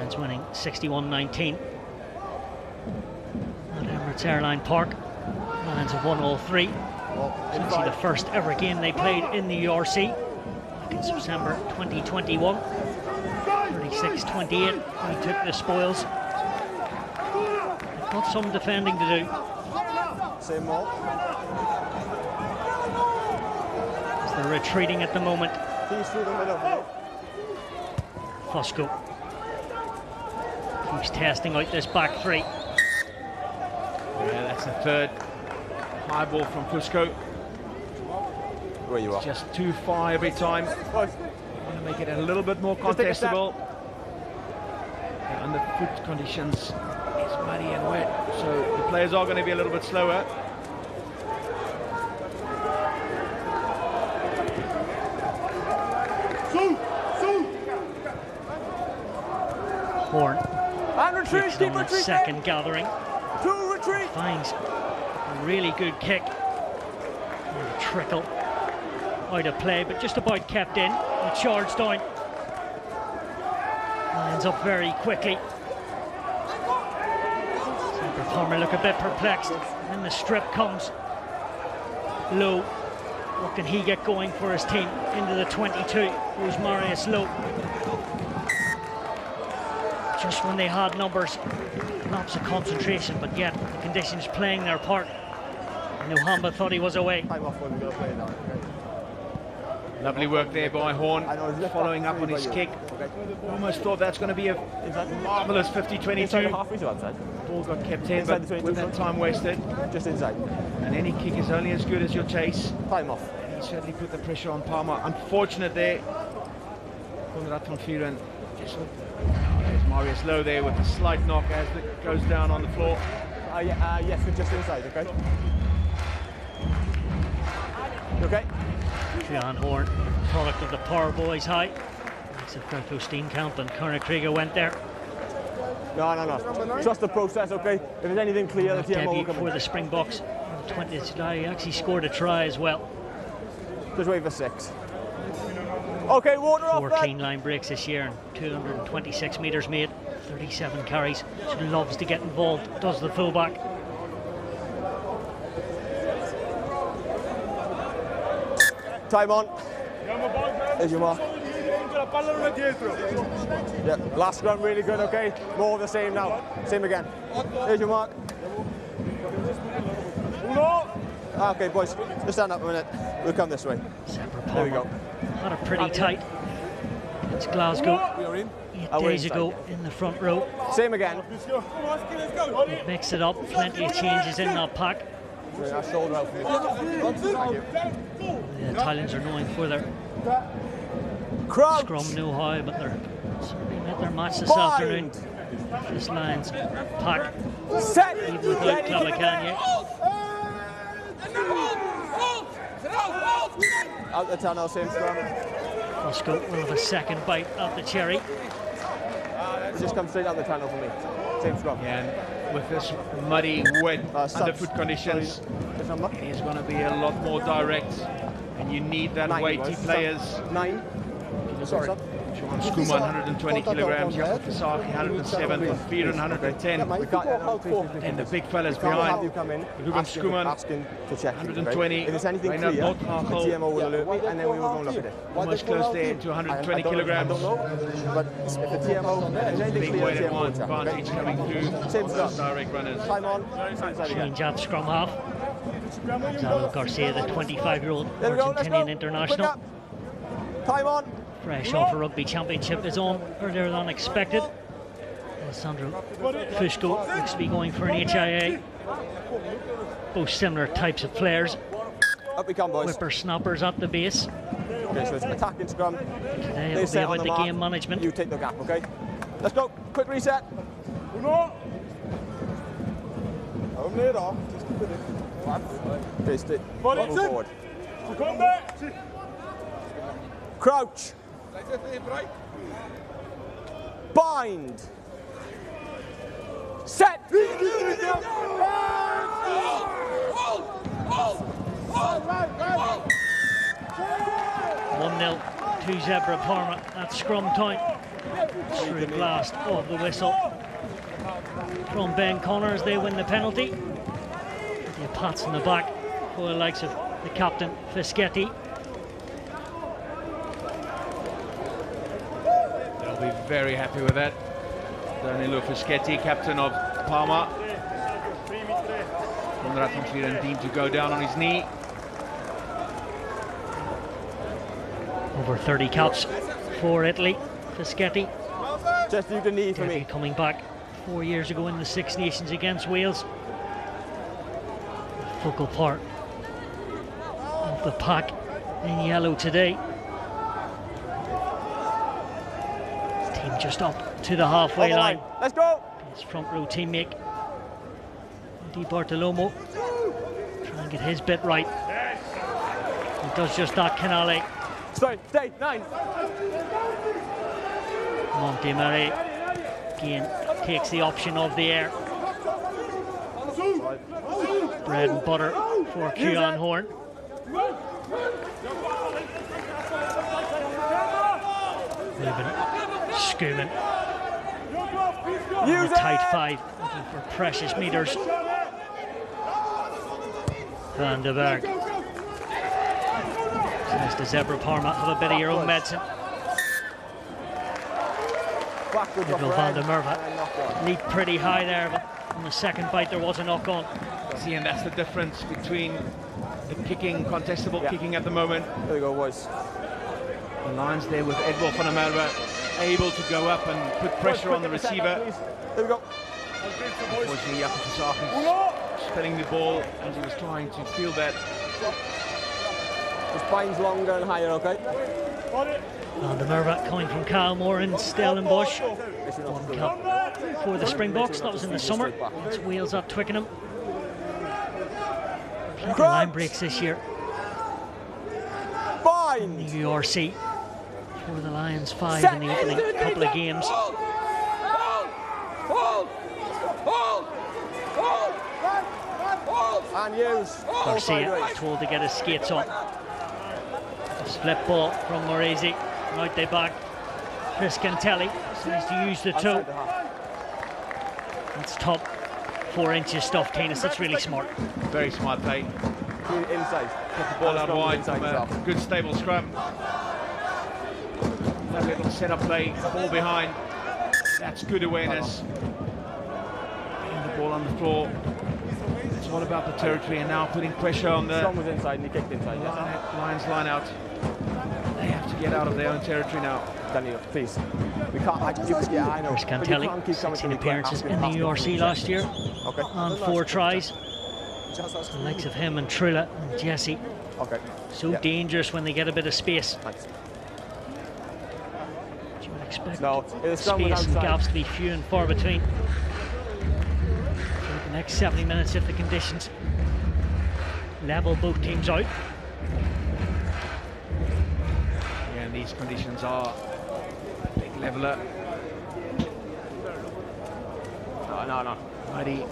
Lions winning 61-19 at Emirates Airline Park. Lions have won all three. It's actually the first ever game they played in the URC back in September 2021. 36-28, we took the spoils. They've got some defending to do. Same more. As they're retreating at the moment. He's through the middle. Fusco keeps testing out this back three. Yeah, that's the third high ball from Fusco. Where you are. Just too far every time. Want to make it a little bit more contestable. The underfoot conditions is muddy and wet, so the players are going to be a little bit slower. Horn And retreat, gets keep on its retreating. second gathering. Two retreat. Finds a really good kick. And a trickle out of play, but just about kept in. A charge down. Lions up very quickly. Zebre Palmer look a bit perplexed. And the strip comes low. What can he get going for his team? Into the 22. Goes Marius Lowe. Just when they had numbers, lapse of concentration, but yet the conditions playing their part. Nuhamba thought he was away. Time off when we're going to play now. Lovely work there by Horn, following up on his kick. Almost thought that's going to be a marvellous 50-22. Ball got kept in, but with that time wasted. Just inside. And any kick is only as good as your chase. Time off. And he certainly put the pressure on Palmer. Unfortunate there. Conrad van Vuren just... There's Marius Lowe there with a slight knock as it goes down on the floor. Yes, we're just inside, okay? You okay? Jan Horn, product of the Power Boys high. Thanks to Gertho Steenkamp and Conor Krieger went there. No. Trust the process, okay? If there's anything clear, the TMO will come for the Springboks. 20th July, he actually scored a try as well. Just wait for 6. Okay, water off. 4 clean line breaks this year and 226 metres made, 37 carries. She loves to get involved, does the fullback. Time on. There's your mark. Yeah, last scrum really good, okay? More of the same now. Same again. There's your mark. Okay, boys, just stand up a minute. We'll come this way. There we go. Not a pretty tight. It's Glasgow 8 days ago in the front row. Same again. They've mixed it up, plenty of changes in that pack. The Italians are known for their scrum know-how, but they're certainly met their match this afternoon. This Lions pack, even without Clavacagna. Out the tunnel, same scrum. Fusco will have a second bite at the cherry. Just come straight out the tunnel for me. Same scrum. Yeah, and with this muddy, wet underfoot conditions, it is going to be a lot more direct, and you need that weighty players. 9. Sorry. Sean Skuman, 120 kilograms, Jakob Fasaki, 107, Van Vuren, 110. And the big fellas behind, Ruben Skuman, 120, If there's anything Reinhard clear, the Notnagel, TMO will alert me, and then we will go and look at it. almost close there to 120 kilograms. I don't know, but if the TMO, if there's anything Big clear, weight the TMO will advantage coming through Same those scrum. direct runners. Time on. Change at scrum half. Gonzalo Garcia, the 25-year-old Argentinian international. Time on. Fresh off a rugby championship is on earlier than expected. Alessandro Fusco looks to be going for an HIA. Both similar types of players. Up we come, boys. Whippersnappers at the base. Okay, so it's attacking scrum. Today it'll be about the game management. You take the gap, okay? Let's go. Quick reset. Okay, stay. Move forward. Crouch. Bind. Set. 1-0 to Zebre Parma at scrum time. True blast of the whistle from Ben Connors. They win the penalty. The pats in the back for the likes of the captain Fischetti. They'll be very happy with that. Danilo Fischetti, captain of Parma. Konrad van Vieren deemed to go down on his knee. Over 30 caps for Italy. Fischetti. Just do the knee for me. Coming back 4 years ago in the Six Nations against Wales. The focal part of the pack in yellow today. His team just up to the halfway line. Let's go. His front row teammate Di Bartolomo trying to get his bit right. He does just that. Canale. Stay, 9. Montemare again takes the option of the air. Bread and butter for Kieran Horn. Moving, scooming. On a tight 5, looking for precious meters. Van den Berg. Says to Zebre Parma, have a bit of your own medicine. Van der Merwe leaped pretty high there, but on the second bite there was a knock on. See, and that's the difference between the kicking, contestable kicking at the moment. There we go, boys. The lines there with Edward van der Merwe able to go up and put pressure on the receiver. There we go. Unfortunately, Jakob Versaagen spinning the ball as he was trying to field that. The spine's longer and higher, okay? Van der Merwe coming from Calmore in Stellenbosch. One cup for the Springboks, that was in the summer. It's Wales at Twickenham. Plenty of line breaks this year. In the URC for the Lions, 5 in the opening couple of games. And use. Garcia told to get his skates on. Split ball from Moresi. Out they back. Chris Cantelli needs to use the toe. That's top 4 inches stuff, Canis. That's really smart. Very smart play. Inside. Get the ball out wide from a good stable scrum. That little setup play, ball behind. That's good awareness. And the ball on the floor. It's all about the territory and now putting pressure on the Strong was inside and he kicked inside. Lions line out. They have to get out of their own territory now. Danilo, please. We can't. I know. Chris Cantelli, 16 appearances in the URC last year. Okay. And 4 tries. The likes of him and Trilla and Jesse. Okay. So dangerous when they get a bit of space. Thanks. You would expect space and gaps to be few and far between. For the next 70 minutes, if the conditions level both teams out. Yeah, and these conditions are a big leveler. No. Mighty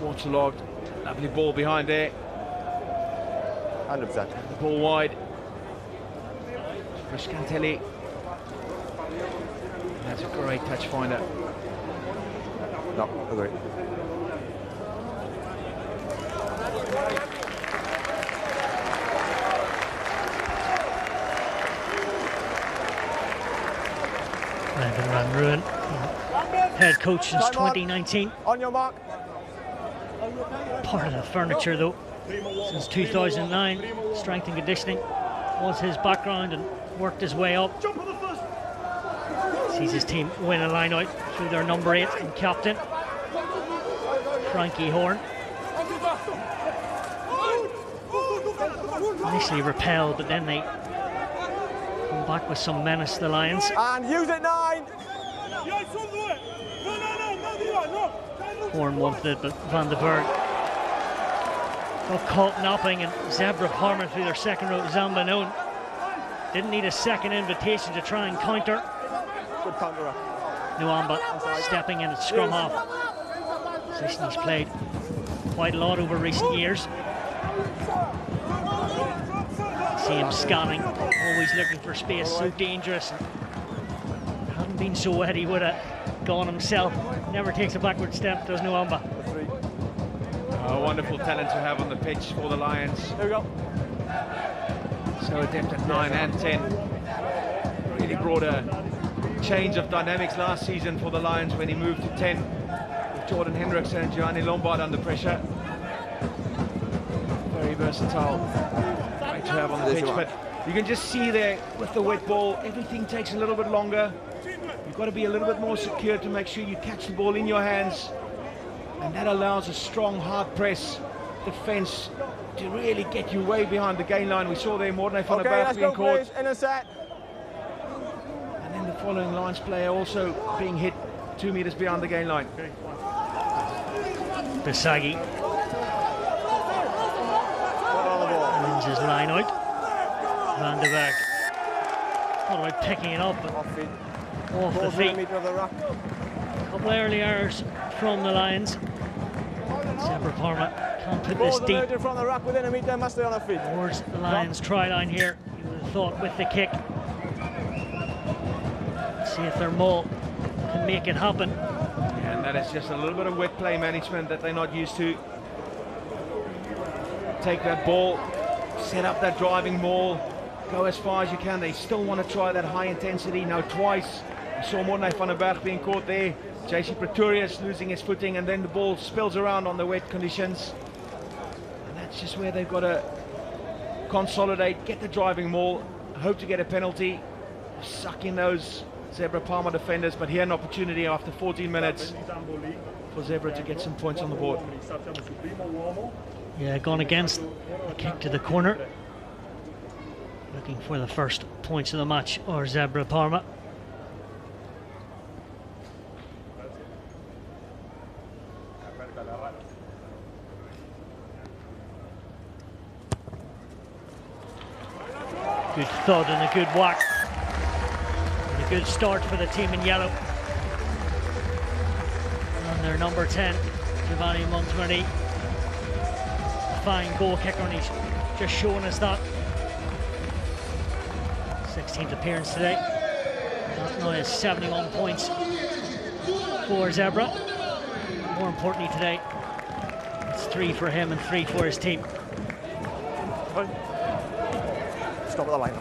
waterlogged. Lovely ball behind there. 100%. The ball wide. For Cantelli. That's a great touch finder. No, agree. Brendan Van Ruin, head coach since 2019. On your mark. Part of the furniture though, since 2009. Strength and conditioning was his background and worked his way up. Sees his team win a line out through their number 8 and captain, Frankie Horn. Initially repelled, but then they come back with some menace, the Lions. And use it, 9. Horn wanted it, but Van den Berg got caught napping, and Zebre Parma through their second row. Zambanone didn't need a second invitation to try and counter. Good counter. Nuamba stepping in at scrum half. Position he's played quite a lot over recent years. See him scanning, always looking for space, so dangerous. Hadn't been so wet he would have gone himself. Never takes a backward step, does no amba. A wonderful talent to have on the pitch for the Lions. There we go. So adept at 9 and 10. Really brought a change of dynamics last season for the Lions when he moved to 10 with Jordan Hendricks and Gianni Lombard under pressure. Very versatile. Great to have on the pitch, but you can just see there with the wet ball, everything takes a little bit longer. You've got to be a little bit more secure to make sure you catch the ball in your hands, and that allows a strong hard press defense to really get you way behind the gain line. We saw there Morne van der Berg being caught. In a set. And then the following Lions player also being hit 2 meters behind the gain line. Bisagi wins his line out. Van der Berg thought about picking it up, but off the feet. A couple of early errors from the Lions. Zebre Parma can't put this deep towards the Lions try line here. You would have thought with the kick. See if their maul can make it happen. And that is just a little bit of wet play management that they're not used to. Take that ball, set up that driving maul, go as far as you can. They still want to try that high intensity. Now twice, we saw Morne van der Berg being caught there. JC Pretorius losing his footing, and then the ball spills around on the wet conditions. And that's just where they've got to consolidate, get the driving maul, hope to get a penalty, suck in those Zebre Parma defenders, but here an opportunity after 14 minutes for Zebre to get some points on the board. Yeah, gone against the kick to the corner. Looking for the first points of the match, or Zebre Parma. Good thud and a good whack. And a good start for the team in yellow. And their number 10, Giovanni Montmini. Fine goal kicker, and he's just showing us that. 16th appearance today. Now is 71 points for Zebre. More importantly today, it's 3 for him and 3 for his team. Stop at the line.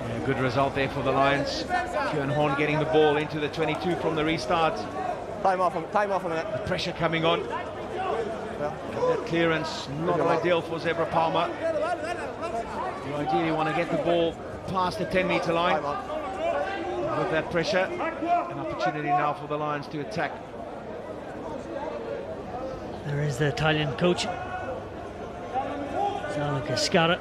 Yeah, good result there for the Lions. Kieran Horn getting the ball into the 22 from the restart. Time off a minute. The pressure coming on. Yeah. That clearance not ideal for Zebre Parma. You ideally want to get the ball past the 10-meter line. With that pressure, an opportunity now for the Lions to attack. There is the Italian coach, Gianluca Scarra.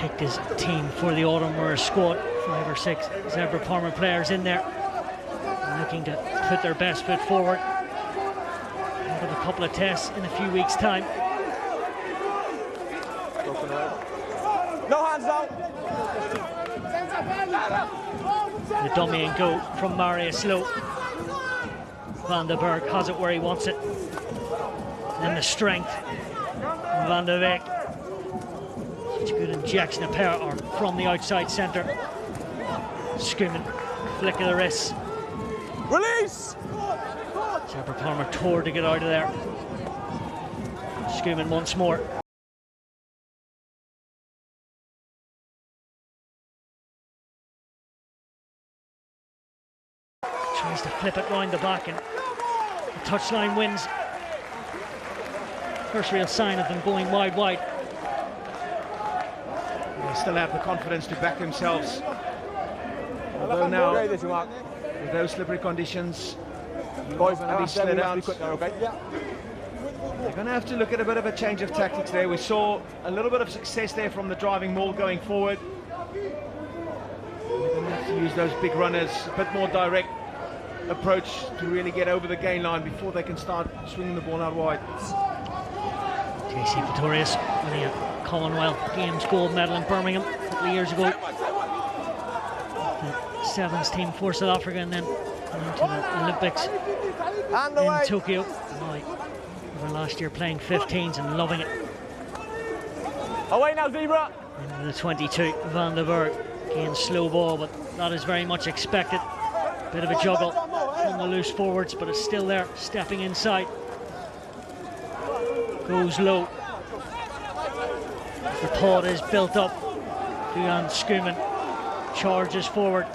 Picked his team for the autumn Murs squad. 5 or 6 Zebre Parma players in there, looking to put their best foot forward. Out of a couple of tests in a few weeks' time. No hands down. The dummy and go from Marius Lowe. Van der Berg has it where he wants it. And the strength. Van der Beek. Such a good injection of power from the outside centre. Screaming, flick of the wrists. Release! Zebre Parma tore to get out of there. Screaming once more. Tries to flip it round the back, and the touchline wins. First real sign of them going wide. They still have the confidence to back themselves. Although now, with those slippery conditions, Boys, going to be slid out. okay? Yeah. They're going to have to look at a bit of a change of tactics there. We saw a little bit of success there from the driving maul going forward. They're going to have to use those big runners, a bit more direct approach to really get over the gain line before they can start swinging the ball out wide. JC Pretorius winning a Commonwealth Games gold medal in Birmingham a couple of years ago. The sevens team for South Africa, and then into the Olympics in Tokyo. Now, over last year playing 15s and loving it. Away now, Zebre. Into the 22, Van den Berg. Again, slow ball, but that is very much expected. Bit of a juggle on the loose forwards, but it's still there, stepping inside. Goes low. The thought is built up. Duan Skuman charges forward.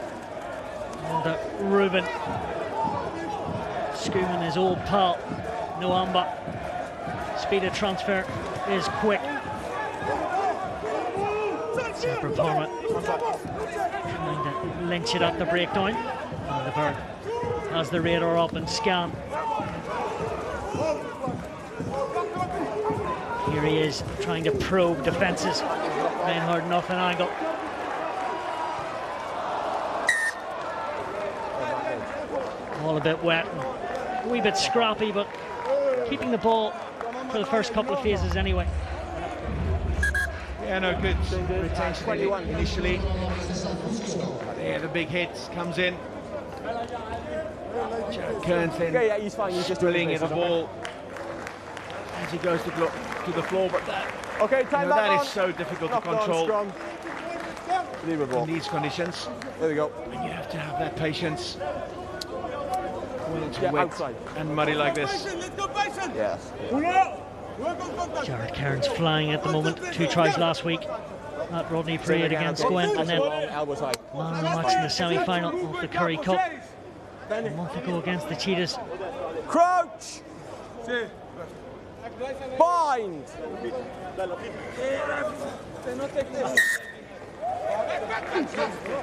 And Ruben. Skuman, his old pal, Noamba. Speed of transfer is quick. Zebre Parma trying to lynch it at the breakdown. Van den Berg has the radar up and scan. Here he is trying to probe defences. Reinhard off an angle. All a bit wet, and a wee bit scrappy, but keeping the ball for the first couple of phases anyway. Yeah, no, good retention initially. There, the big hit comes in. Jared Kearns then drilling at the ball as he goes to the floor, but that, that is so difficult to control in these conditions. There we go. And you have to have that patience when it's wet outside and muddy like this. Yes. Jared Kearns flying at the moment. 2 tries last week at Rodney Parade against Gwent, and then man of the match in the semi-final of the Curry Cup a month ago against the Cheetahs. Crouch! Bind!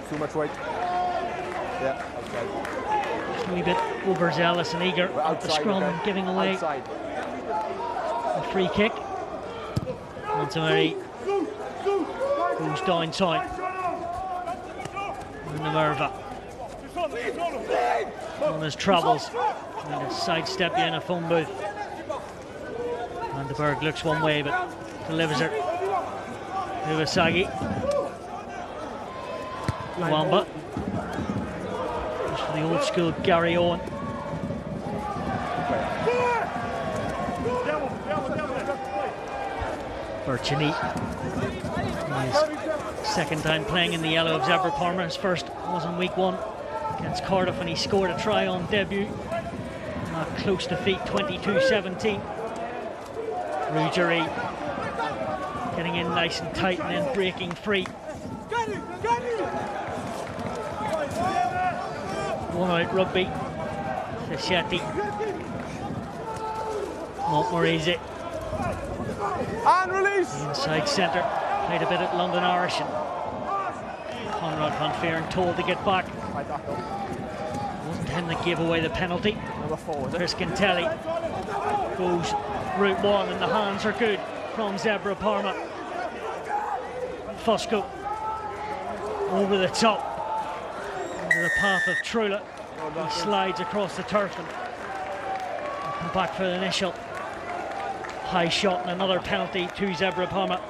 Too much weight. Yeah, outside. Just a wee bit overzealous and eager at the scrum, giving away a free kick. Montgomery goes downside. Minerva on his travels, trying to sidestep you in a phone booth. Van den Berg looks one way but delivers it. Uwasagi. Wamba. Just for the old school Gary Owen. Berchini. His second time playing in the yellow of Zebre Parma. His first was in week 1 against Cardiff, and he scored a try on debut. Not close defeat, 22-17. Ruggieri getting in nice and tight and then breaking free. One out rugby. Fischetti. Montmorency. And release! Inside centre. Played a bit at London Irish. Conrad van Veeren told to get back. It wasn't him that gave away the penalty. Chris Gintelli goes route 1, and the hands are good from Zebre Parma. Fusco over the top into the path of Trula. He slides across the turf and come back for the initial high shot, and another penalty to Zebre Parma.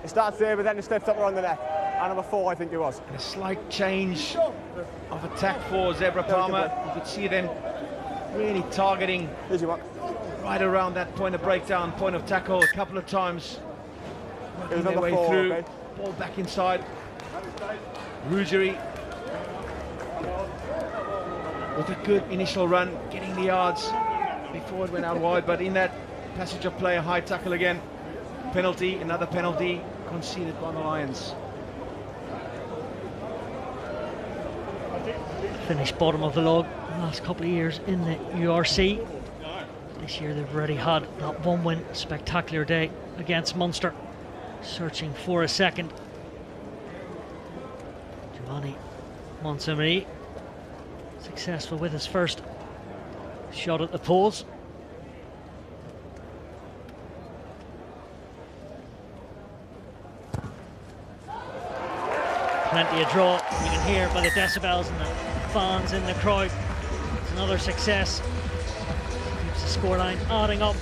It starts there, but then it steps up around the neck. And number 4, I think it was. And a slight change of attack for Zebre Parma. You could see them really targeting right around that point of breakdown, point of tackle a couple of times. Working their way through, okay. Ball back inside. Ruggieri with a good initial run, getting the yards before it went out wide, but in that passage of play, a high tackle again. Penalty, another penalty conceded by the Lions. Finished bottom of the log the last couple of years in the URC. This year they've already had that 1 win, spectacular day against Munster, searching for a second. Giovanni Montgomery successful with his first shot at the poles. Plenty of draw, you can hear by the decibels and the fans in the crowd. It's another success. Keeps the scoreline adding up.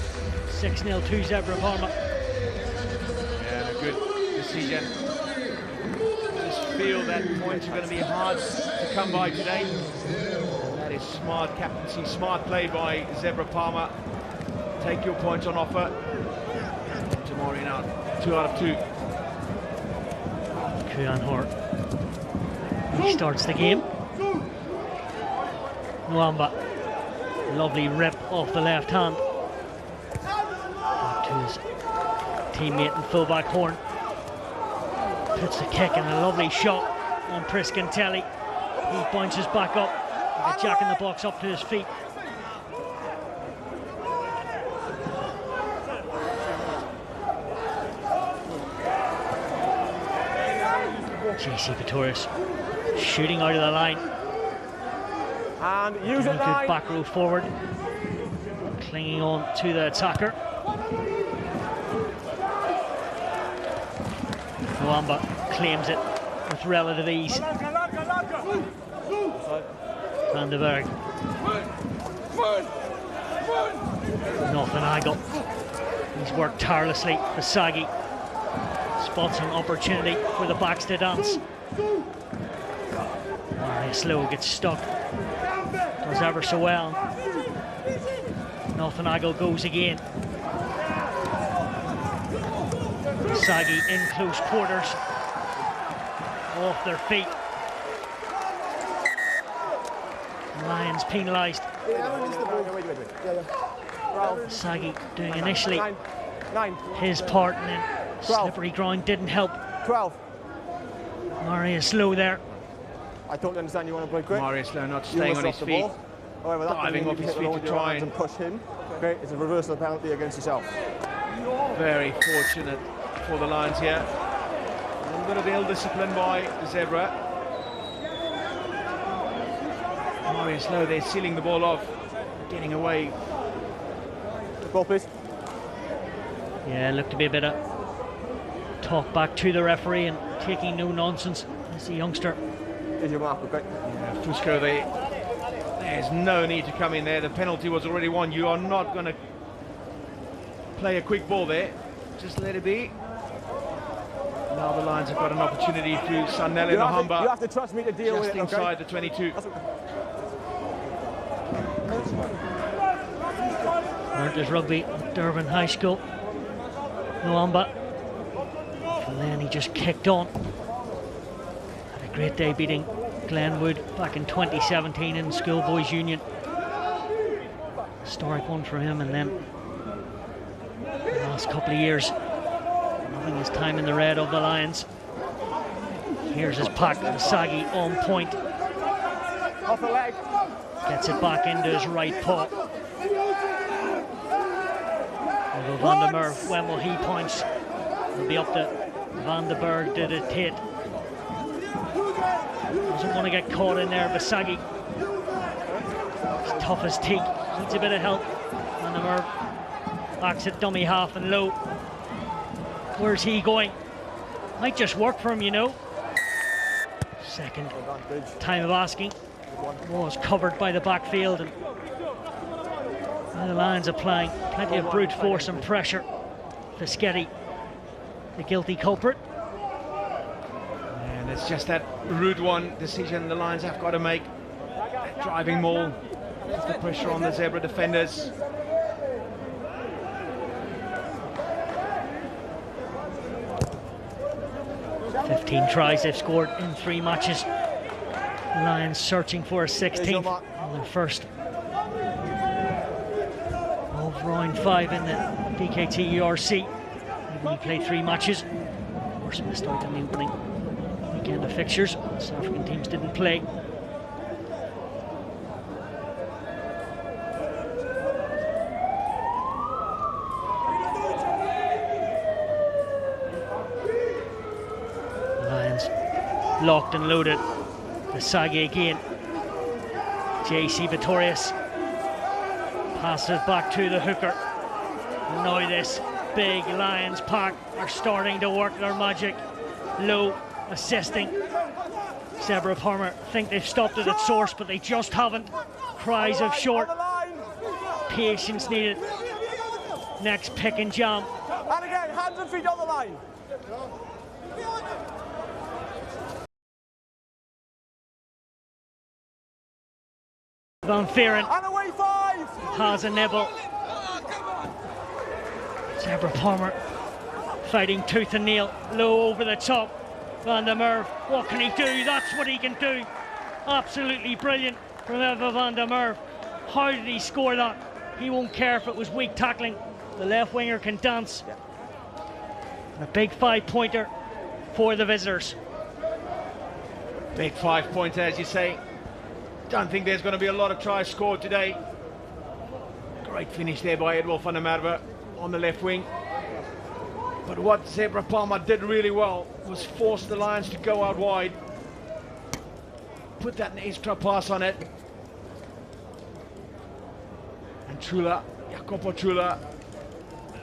6-0 to Zebre Parma. Yeah, a good decision. I just feel that points are going to be hard to come by today. That is smart captaincy, smart play by Zebre Palmer. Take your points on offer. Tamori now, 2 out of 2. Kuyan Hort restarts the game. Nwamba, lovely rip off the left hand. Back to his teammate and fullback Horn. Puts the kick and a lovely shot on Priscantelli. He bunches back up with a jack in the box up to his feet. JC Pretorius shooting out of the line. And use it, good back row forward. Clinging on to the attacker. Nwamba claims it with relative ease. Van den Berg. Nothing Igel. He's worked tirelessly. Basagi spots an opportunity for the backs to dance. Slow gets stuck. Does ever so well. Nothing Igel goes again. Basagi in close quarters. Off their feet. Lions penalised. Basagi doing initially his part, and then slippery ground didn't help. 12. Marius Slow there. I don't understand you want to play quick. Marius Slow not staying on his feet. Diving off his feet to try and push him. Okay, it's a reversal penalty against yourself. Very fortunate for the Lions here. A little bit of ill discipline by Zebre. Marius Slow, they're sealing the ball off, getting away. Ball, please. Yeah, looked to be a bit of talk back to the referee and taking no nonsense. It's a youngster. Here's your mark, okay? Yeah, Fusco, there's no need to come in there. The penalty was already won. You are not going to play a quick ball there. Just let it be. Now the Lions have got an opportunity through Sanele Nahamba. You have to trust me to deal with it, just inside the 22. There's rugby at Durban High School. Nwamba. And then he just kicked on. Had a great day beating Glenwood back in 2017 in Schoolboys Union. Historic one for him, and then the last couple of years loving his time in the red of the Lions. Here's his pack, Basagi on point. Off the leg. Gets it back into his right paw. Van der Merwe, when will he punch? It'll be up to Van den Berg to dictate. Doesn't want to get caught in there. Basagi, he's tough as teak, needs a bit of help. Van der Merwe backs it dummy half and low. Where's he going? Might just work for him, you know. Second time of asking. Was covered by the backfield, and the Lions applying plenty of brute force and pressure. Fischetti, the guilty culprit. And it's just that route one decision the Lions have got to make. Driving maul, puts the pressure on the Zebre defenders. "15 tries they've scored in 3 matches. Lions searching for a 16th and their first of round 5 in the BKT URC. Even he played 3 matches. Of course, missed out on the opening weekend of fixtures. South African teams didn't play. Lions locked and loaded. Basagi again. JC Pretorius passes back to the hooker. Now this big Lions pack are starting to work their magic. Low assisting. Zebre Palmer think they've stopped it at source, but they just haven't. Cries of short. Patience needed. Next pick and jam. And again, hands and feet on the line. Van Feeren And away 5! has a nibble. Zebre Palmer fighting tooth and nail, low over the top. Van der Merwe, what can he do? That's what he can do. Absolutely brilliant from Eva Van der Merwe. How did he score that? He won't care if it was weak tackling. The left winger can dance. A big 5-pointer for the visitors. Big 5-pointer, as you say. Don't think there's going to be a lot of tries scored today. Great finish there by Edward van der Merwe on the left wing. But what Zebre Palmer did really well was force the Lions to go out wide. Put that extra pass on it. And Trula, Jacopo Trula,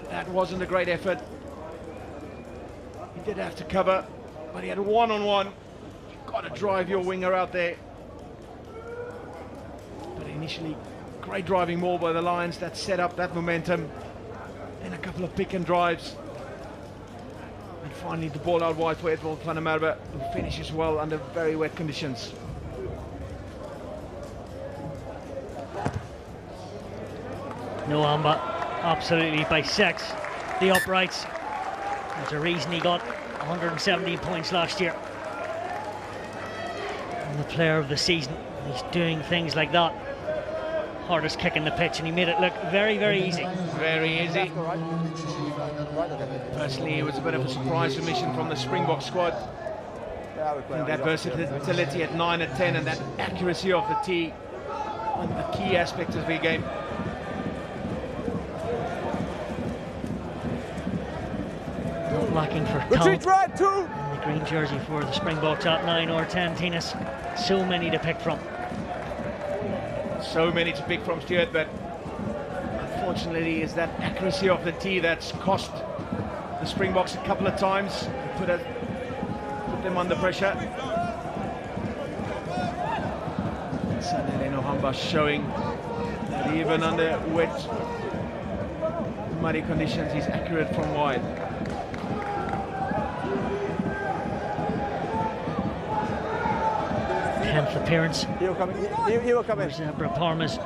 that wasn't a great effort. He did have to cover, but he had a one-on-one. You've got to drive your winger out there. But initially, great driving ball by the Lions that set up that momentum. Then a couple of pick and drives. And finally the ball out wide for Edward van der Merwe, who finishes well under very wet conditions. Noamba absolutely bisects the uprights. There's a reason he got 117 points last year. And the player of the season. He's doing things like that. Hardest kick in the pitch, and he made it look very, very easy. Very easy. Personally, it was a bit of a surprise submission from the Springbok squad. And that versatility at 9 and 10 and that accuracy of the tee, one of the key aspects of the game. Not lacking for talent. And the green jersey for the Springboks at 9 or 10, Tinas. So many to pick from. So many to pick from, Stuart, but unfortunately is that accuracy of the tee that's cost the Springboks a couple of times, put them under pressure. Sanele Nohamba showing that even under wet, muddy conditions, he's accurate from wide. Tenth appearance. He will come in. Zebre Palmer's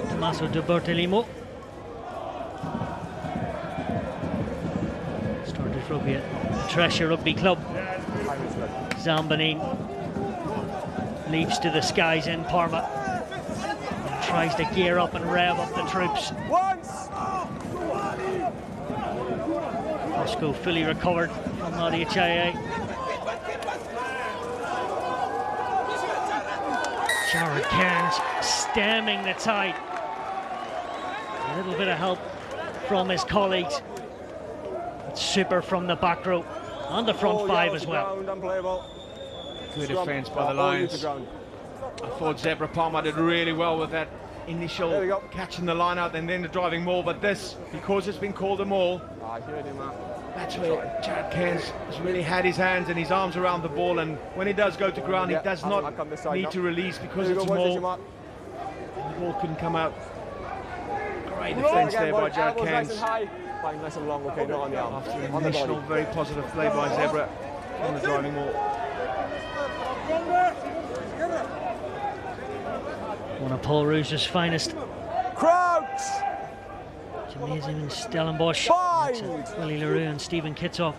Tommaso de Bertolimo. Started rugby at Treasure Rugby Club. Zambanin leaps to the skies in Parma and tries to gear up and rev up the troops. Fosco fully recovered from that HIA. Jared Cairns stemming the tide. A little bit of help from his colleagues. It's super from the back row and the front 5 as well. Good defence by the Lions. I thought Zebre Palmer did really well with that initial catching the line out and then the driving maul, but this, because it's been called a maul, that's where Jared Cairns has really had his hands and his arms around the ball, and when he does go to ground, he does not need to release because it's a maul. And the ball couldn't come out. Great defence there by Jared Cairns. After an initial very positive play by Zebre on the driving maul. One of Paul Rouge's finest. Crouch! Gymnasium in Stellenbosch. Willie LaRue and Stephen Kitsoff.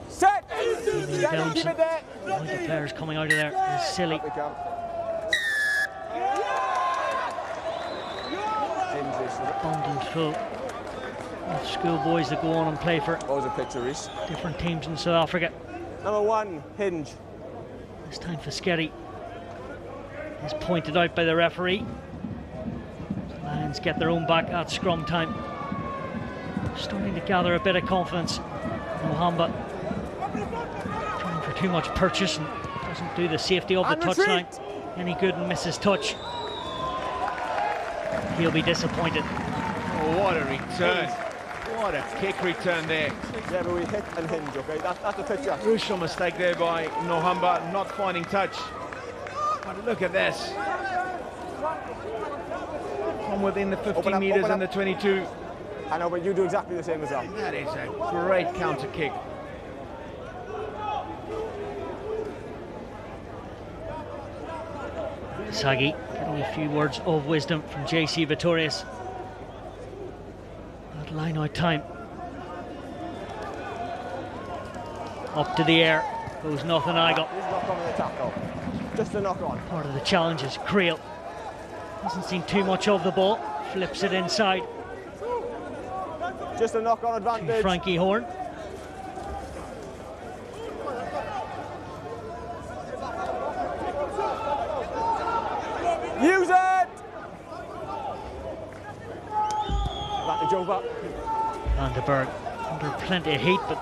Set! Keep it there! One of the players coming out of there is silly. Abundant full of schoolboys that go on and play for different teams in South Africa. Number 1, Hinge. This time Fischetti is pointed out by the referee. Lions get their own back at scrum time. Starting to gather a bit of confidence. Nohamba trying for too much purchase and doesn't do the safety of the touchline any good and misses touch. He'll be disappointed. Oh, what a return. What a kick return there. Yeah, but we hit and hinge, okay? That's the picture. Crucial mistake there by Nohamba, not finding touch. But look at this. From within the 15 metres and the 22. I know, but you do exactly the same as well. That is a great counter kick. Sagi getting a few words of wisdom from JC Vittorius. That line out time. Up to the air goes nothing. I got. Just a knock on. Part of the challenge is Creel. Hasn't seen too much of the ball. Flips it inside. Just a knock on advantage. To Frankie Horn. Use it! Advantage over. Van den Berg under plenty of heat, but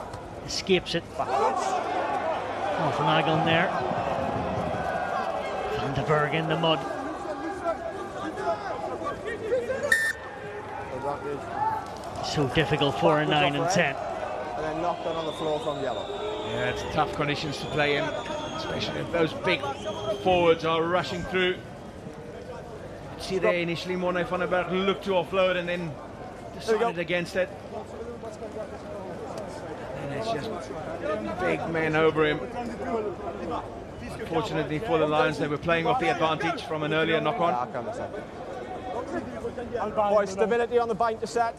escapes it. Off an angle there. Van den Berg in the mud. So difficult for a 9 and 10. And then knocked on the floor from yellow. Yeah, it's tough conditions to play in, especially if those big forwards are rushing through. See there initially Morne van den Berg looked to offload and then decided against it. And it's just big men over him. Unfortunately for the Lions, they were playing off the advantage from an earlier knock-on. Boy, stability on the bind to set.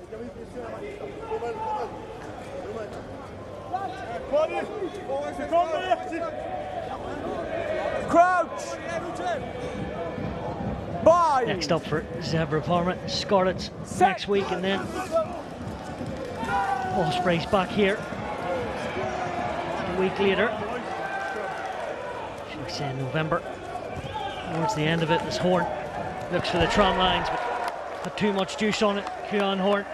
Crouch! Bind! Next up for Zebre Parma, Scarlets next week, and then Ospreys back here a week later. Should I say in November? Towards the end of it, as Horn looks for the tram lines, but had too much juice on it. Kieran Horn,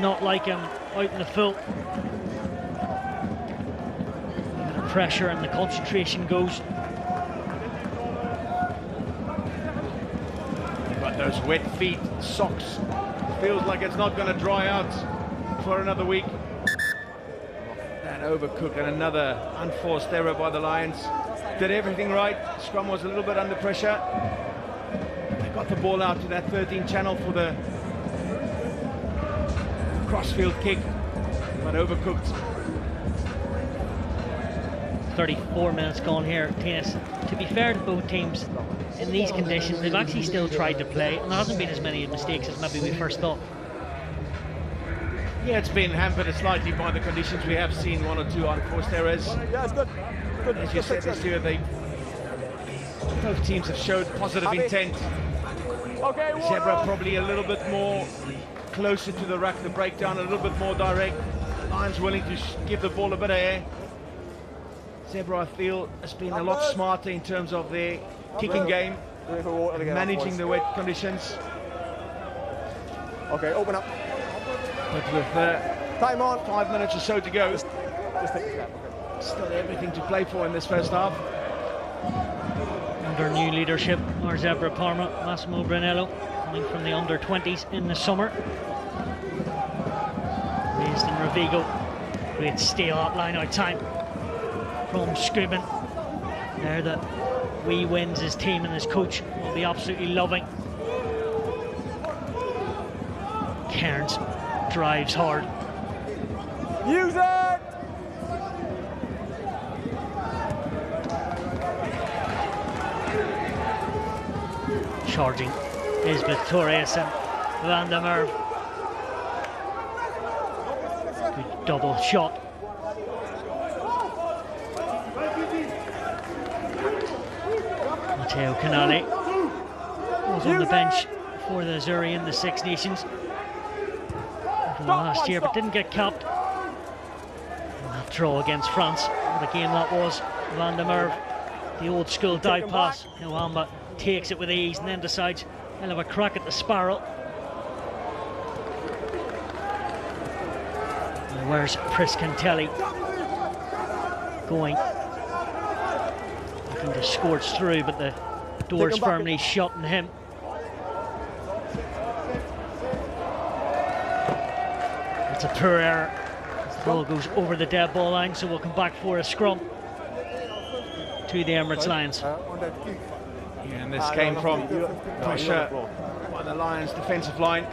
not like him out in the full. The pressure and the concentration goes. But those wet feet, socks, feels like it's not going to dry out for another week. And overcooked, and another unforced error by the Lions. Did everything right. Scrum was a little bit under pressure. They got the ball out to that 13 channel for the crossfield kick, but overcooked. 34 minutes gone here, tennis. To be fair to both teams, in these conditions, they've actually still tried to play, and there hasn't been as many mistakes as maybe we first thought. Yeah, it's been hampered slightly by the conditions. We have seen one or two unforced errors. Yeah, it's good. Good. As you said this year, both teams have showed positive intent. Okay, Zebre probably a little bit more closer to the rack, the breakdown, a little bit more direct. Lions willing to give the ball a bit of air. Zebre, I feel, has been a lot smarter in terms of their kicking game, managing the wet conditions. Okay, open up. But with time on, 5 minutes or so to go, just take a step. Still everything to play for in this first half. Under new leadership, our Zebre Parma, Massimo Brunello, coming from the under-20s in the summer. Raised in Rovigo. Great steal up line out time from Scuban. There that Wee wins his team and his coach will be absolutely loving. Cairns drives hard. Use it! Charging is Vittorius and Van der Merwe. Good double shot. Matteo Canale was on the bench for the Zuri in the Six Nations from last year, but didn't get capped. And that draw against France, what a game that was. Van der Merwe, the old school dive pass. Nwamba takes it with ease and then decides he'll have a crack at the spiral. And where's Priscantelli going? Looking to scorch through, but the door's firmly shut on him. It's a poor error. The ball goes over the dead ball line, so we'll come back for a scrum to the Emirates Lions. Yeah, and this came from pressure by the Lions' defensive line.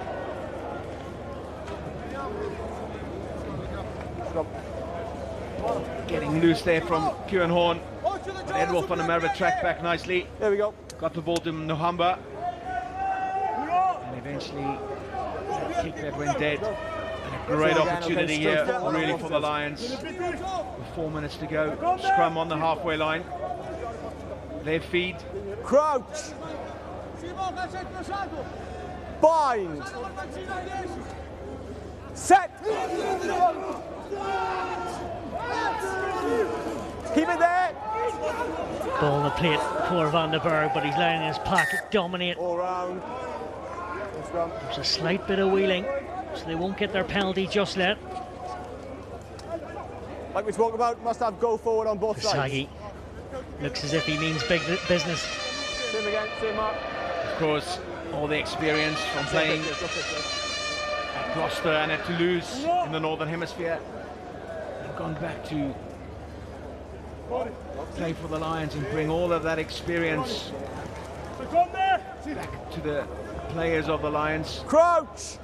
Getting loose there from Kieran Horn. But Edward van der Merwe tracked back nicely. There we go. got the ball to Nohamba, and eventually that kick that went dead. And a great opportunity here, really, for the Lions. With 4 minutes to go, scrum on the halfway line. Their feed. Crouch. Bind. Set. Keep it there. Ball on the plate for Van den Berg, but he's letting his pack dominate. All round. There's a slight bit of wheeling, so they won't get their penalty just yet. Like we talked about, must have go forward on both sides. Sagi looks as if he means big business. Same again, same mark. Of course, all the experience from playing at Gloucester and at Toulouse in the Northern Hemisphere. They've gone back to play for the Lions and bring all of that experience back to the players of the Lions. Crouch.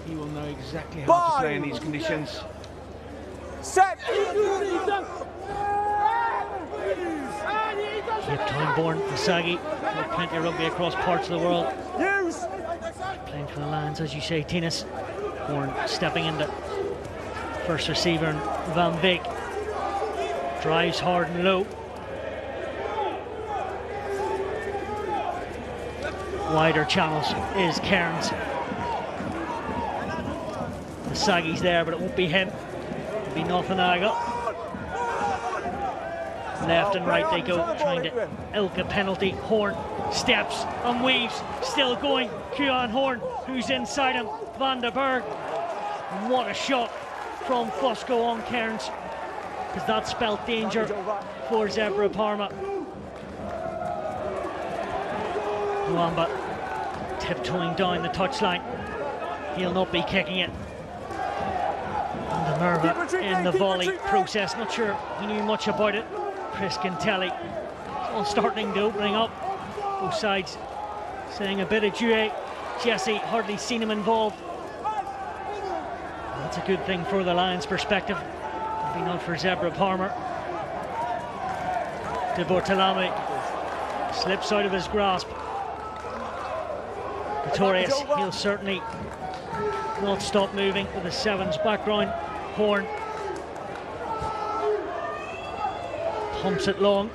He will know exactly how to play in these conditions. Set. Cape Town born Sagi, plenty of rugby across parts of the world. Use. Playing for the Lions, as you say, Tinas. Horn stepping into first receiver, and Van Beek drives hard and low. Wider channels is Cairns. The Sagi's there, but it won't be him. It'll be Nothanaga. Left and right they go, trying to ilk a penalty. Horn steps and weaves, still going. Kieran Horn, who's inside him. Van den Berg. What a shot from Fosco on Cairns, because that spelled danger for Zebre Parma. Mwamba tiptoeing down the touchline. He'll not be kicking it. And the Merva in the volley process. Not sure he knew much about it. Chris Kintelli all starting to opening up. Both sides saying a bit of duet. Jesse hardly seen him involved. That's a good thing for the Lions' perspective. Maybe not for Zebre Parma. De Bortolami slips out of his grasp. Pretorius, he'll certainly not stop moving with the sevens background. Horn pumps it long.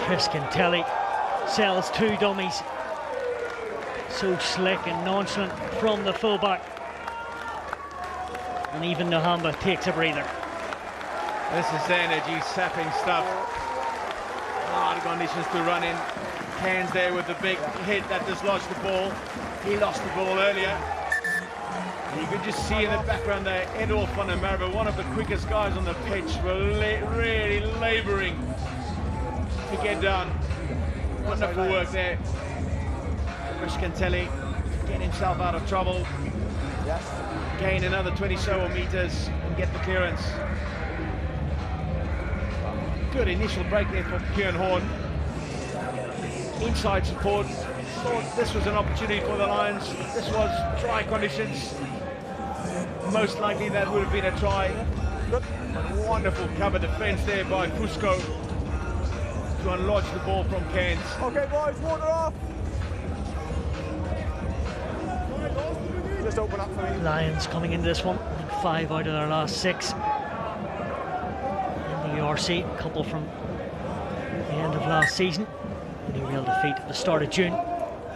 Chris Kintelli sells two dummies. So slick and nonchalant from the fullback. And even Nohamba takes a breather. This is energy sapping stuff. Hard conditions to run in. Cairns there with the big hit that dislodged the ball. He lost the ball earlier. And you could just see in the background there, Edolf van der Merwe, one of the quickest guys on the pitch, really labouring to get done. Wonderful work there. Chris Kintelli to get himself out of trouble. Gain another 20 so meters and get the clearance. Good initial break there for Kieran Horn. Inside support. Thought this was an opportunity for the Lions. This was dry conditions. Most likely that would have been a try. Wonderful cover defence there by Fusco to unlodge the ball from Cairns. Okay, boys, water off. Just open up for me. Lions coming into this one, I think 5 out of their last 6. In the URC, a couple from the end of last season. A real defeat at the start of June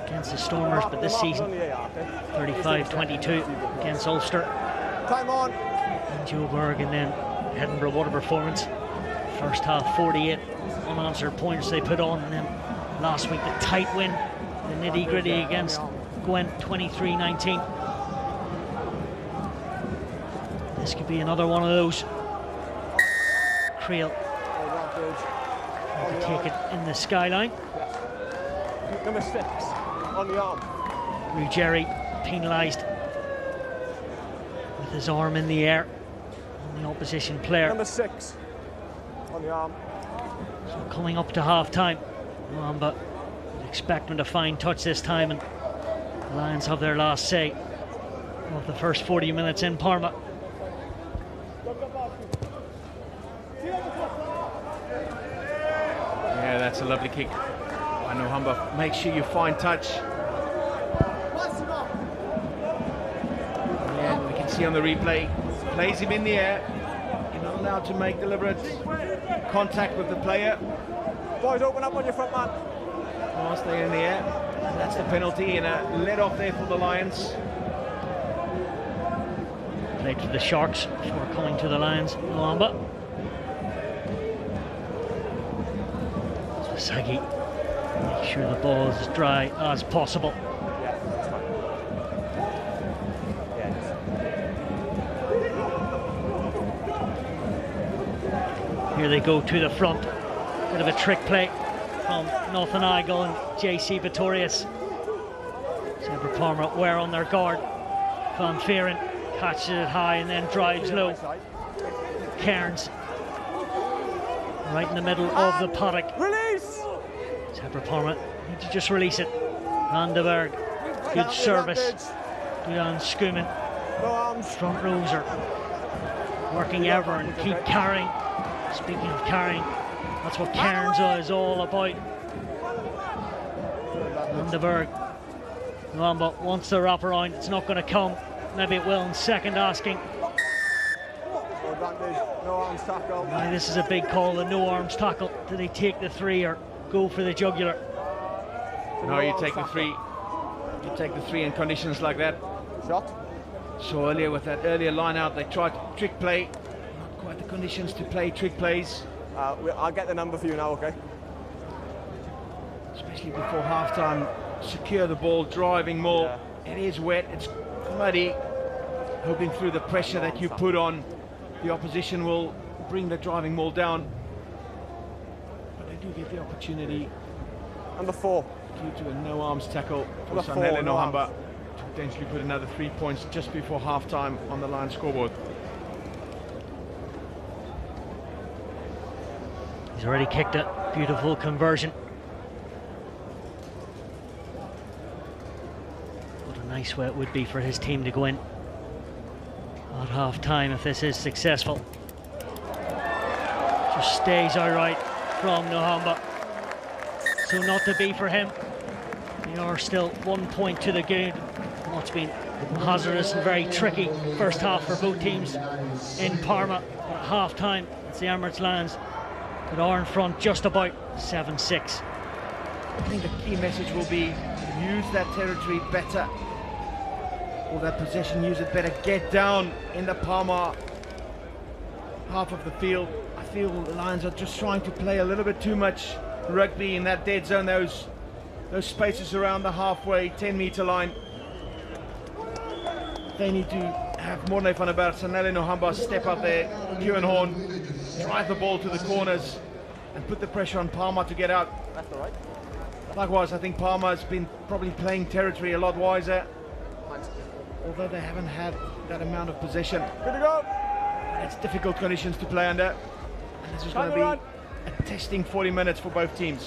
against the Stormers, but this season 35-22 against Ulster. Time on. And Joburg, and then Edinburgh, what a performance. First half 48 unanswered points they put on, and then last week the tight win, the nitty gritty against Gwent 23-19. This could be another one of those. Creel to take it in the skyline. Number 6 on the arm. Ruggieri penalised with his arm in the air on the opposition player. Number 6 on the arm. So coming up to half time, but expecting a fine touch this time, and the Lions have their last say of the first 40 minutes in Parma. Yeah, that's a lovely kick. I know Humber. Make sure you find touch. Yeah, we can see on the replay. Plays him in the air. You're not allowed to make deliberate contact with the player. Boys, open up on your front man. Whilst they're in the air. And that's the penalty, and a let off there for the Lions. Played for the Sharks before coming to the Lions. Nwamba. Sagi, make sure the ball is as dry as possible. Yeah, that's fine. Yeah. Here they go to the front. Bit of a trick play from Nathan Igle and JC Pretorius. Zebre Parma were on their guard. Van Feeren catches it high and then drives low. Cairns right in the middle of the paddock. Release! Zebre Parma need to just release it. Van den Berg, good service. Dulan Skuman. No arms. Front rows are working ever and keep carrying. Speaking of carrying, that's what Cairns is all about. Van den Berg. Nwamba wants the wrap around. It's not going to come. Maybe it will in second asking. No arms tackle. Now, this is a big call, the no arms tackle. Do they take the 3 or go for the jugular? No, you take the 3. You take the 3 in conditions like that. Shot. So earlier with that earlier line out, they tried trick play. Not quite the conditions to play trick plays. I'll get the number for you now, okay? Especially before halftime. Secure the ball, driving more. Yeah. It is wet, it's muddy. Hoping through the pressure that you put on, the opposition will bring the driving maul down. But they do get the opportunity. Number 4. Due to a no arms tackle for Number 4, Sanele no Nohamba arms. to potentially put another 3 points just before halftime on the Lions scoreboard. He's already kicked it. Beautiful conversion. What a nice way it would be for his team to go in at half time if this is successful. Just stays outright from Nohamba. So not to be for him. They are still 1 point to the good. What's been hazardous and very tricky first half for both teams in Parma. But at half time, it's the Emirates Lions that are in front just about 7-6. I think the key message will be use that territory better. Or that possession, use it better. Get down in the Parma half of the field. I feel the Lions are just trying to play a little bit too much rugby in that dead zone, those spaces around the halfway 10-meter line. They need to have Morne van der Berg, Sanele Nohamba step up there, Kieran Horn, drive the ball to the corners and put the pressure on Parma to get out. That's all right. Likewise, I think Parma's been probably playing territory a lot wiser, although they haven't had that amount of possession. Good to go. It's difficult conditions to play under, and this is going to be a testing 40 minutes for both teams.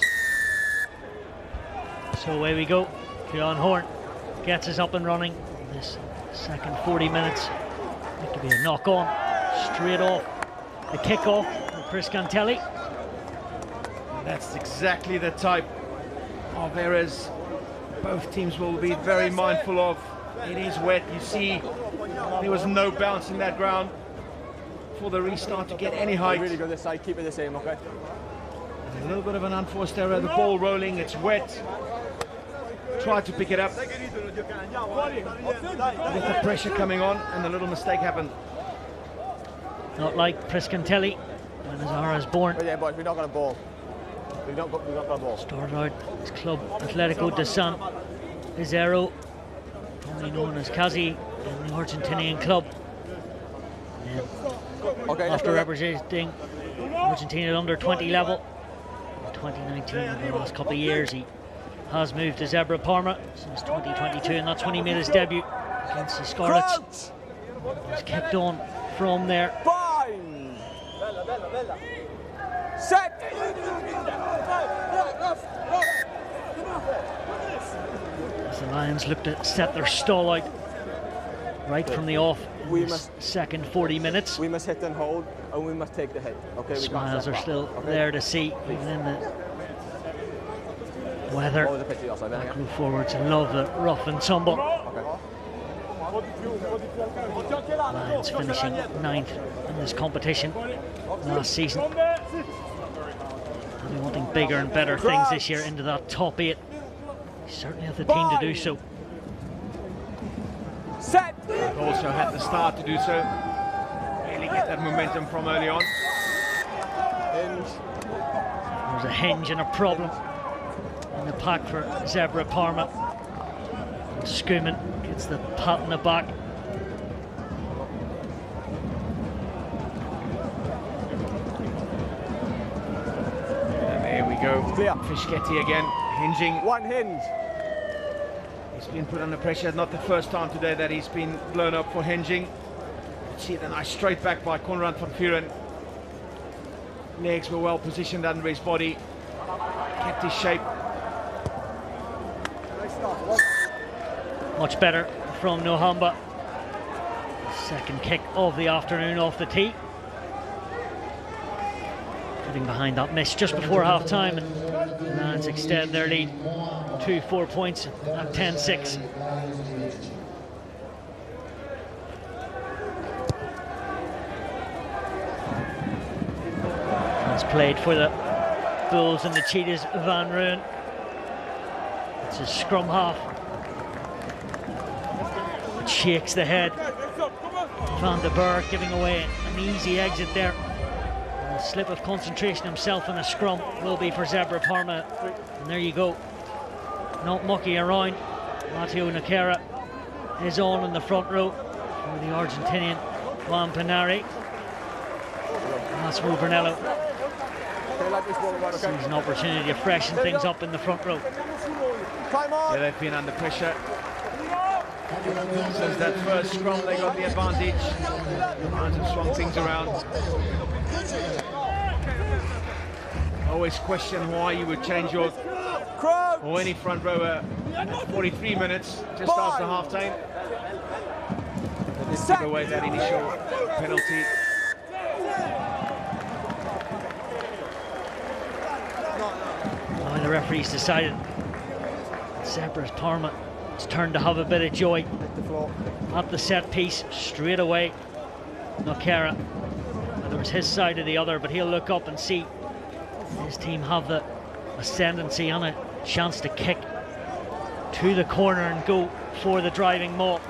So away we go. Kieran Horn gets us up and running. This second 40 minutes. It could be a knock on straight off the kick-off from Chris Cantelli. That's exactly the type of errors both teams will be very mindful of. It is wet, you see there was no bounce in that ground for the restart to get any height. Really good this side, keep it the same, okay? A little bit of an unforced error, the ball rolling, it's wet. Tried to pick it up with the pressure coming on, and a little mistake happened. Not like Chris Cantelli when Azara's born. But yeah, boys, we're not going to ball. We've not got a ball. Started out his club Atletico de San Isidro, formerly known as Kazi, in the Argentinian club. Okay, after representing Argentina at under 20 level in 2019, in the last couple of years, he has moved to Zebre Parma since 2022, and that's when he made his debut against the Scarlets. He's kicked on from there. Fine. Set. As the Lions look to set their stall out right from the off. Second 40 minutes. We must hit and hold, and we must take the hit. Okay. Smiles are still there to see, even in the weather. What was the pitch offside then again? Move forwards and love the rough and tumble. Lions finishing 9th in this competition last season. They'll be wanting bigger and better things this year into that top 8. They certainly have the team to do so. Set! Also had the start to do so. Really get that momentum from early on. Hinge. There's a hinge and a problem in the pack for Zebre Parma. Schumann gets the pat in the back. And there we go. Clear. Fischetti again, hinging. One hinge. He's been put under pressure. Not the first time today that he's been blown up for hinging. You see the nice straight back by Konrad van Vuren. Legs were well positioned under his body. Kept his shape. Much better from Nohamba. Second kick of the afternoon off the tee. Getting behind that miss just before half time, and the Lions extend their lead to 4 points at 10-6. That's played for the Bulls and the Cheetahs, Van Rooyen. It's a scrum half. Shakes the head. Van den Berg giving away an easy exit there. A slip of concentration himself in a scrum will be for Zebre Parma. And there you go. Not mucking around. Matteo Nakera is on in the front row for the Argentinian Juan Pinari. Massimo Brunello sees an opportunity to freshen things up in the front row. Yeah, they've been under pressure. Since that first scrum, they got the advantage. The Lions have swung things around. I always question why you would change your or any front rower at 43 minutes just after half time. They took away that initial penalty. Well, the referees decided Zebre Parma, it's turned to have a bit of joy at the set piece straight away. Nakera, whether it's his side or the other, but he'll look up and see his team have the ascendancy on a chance to kick to the corner and go for the driving maul.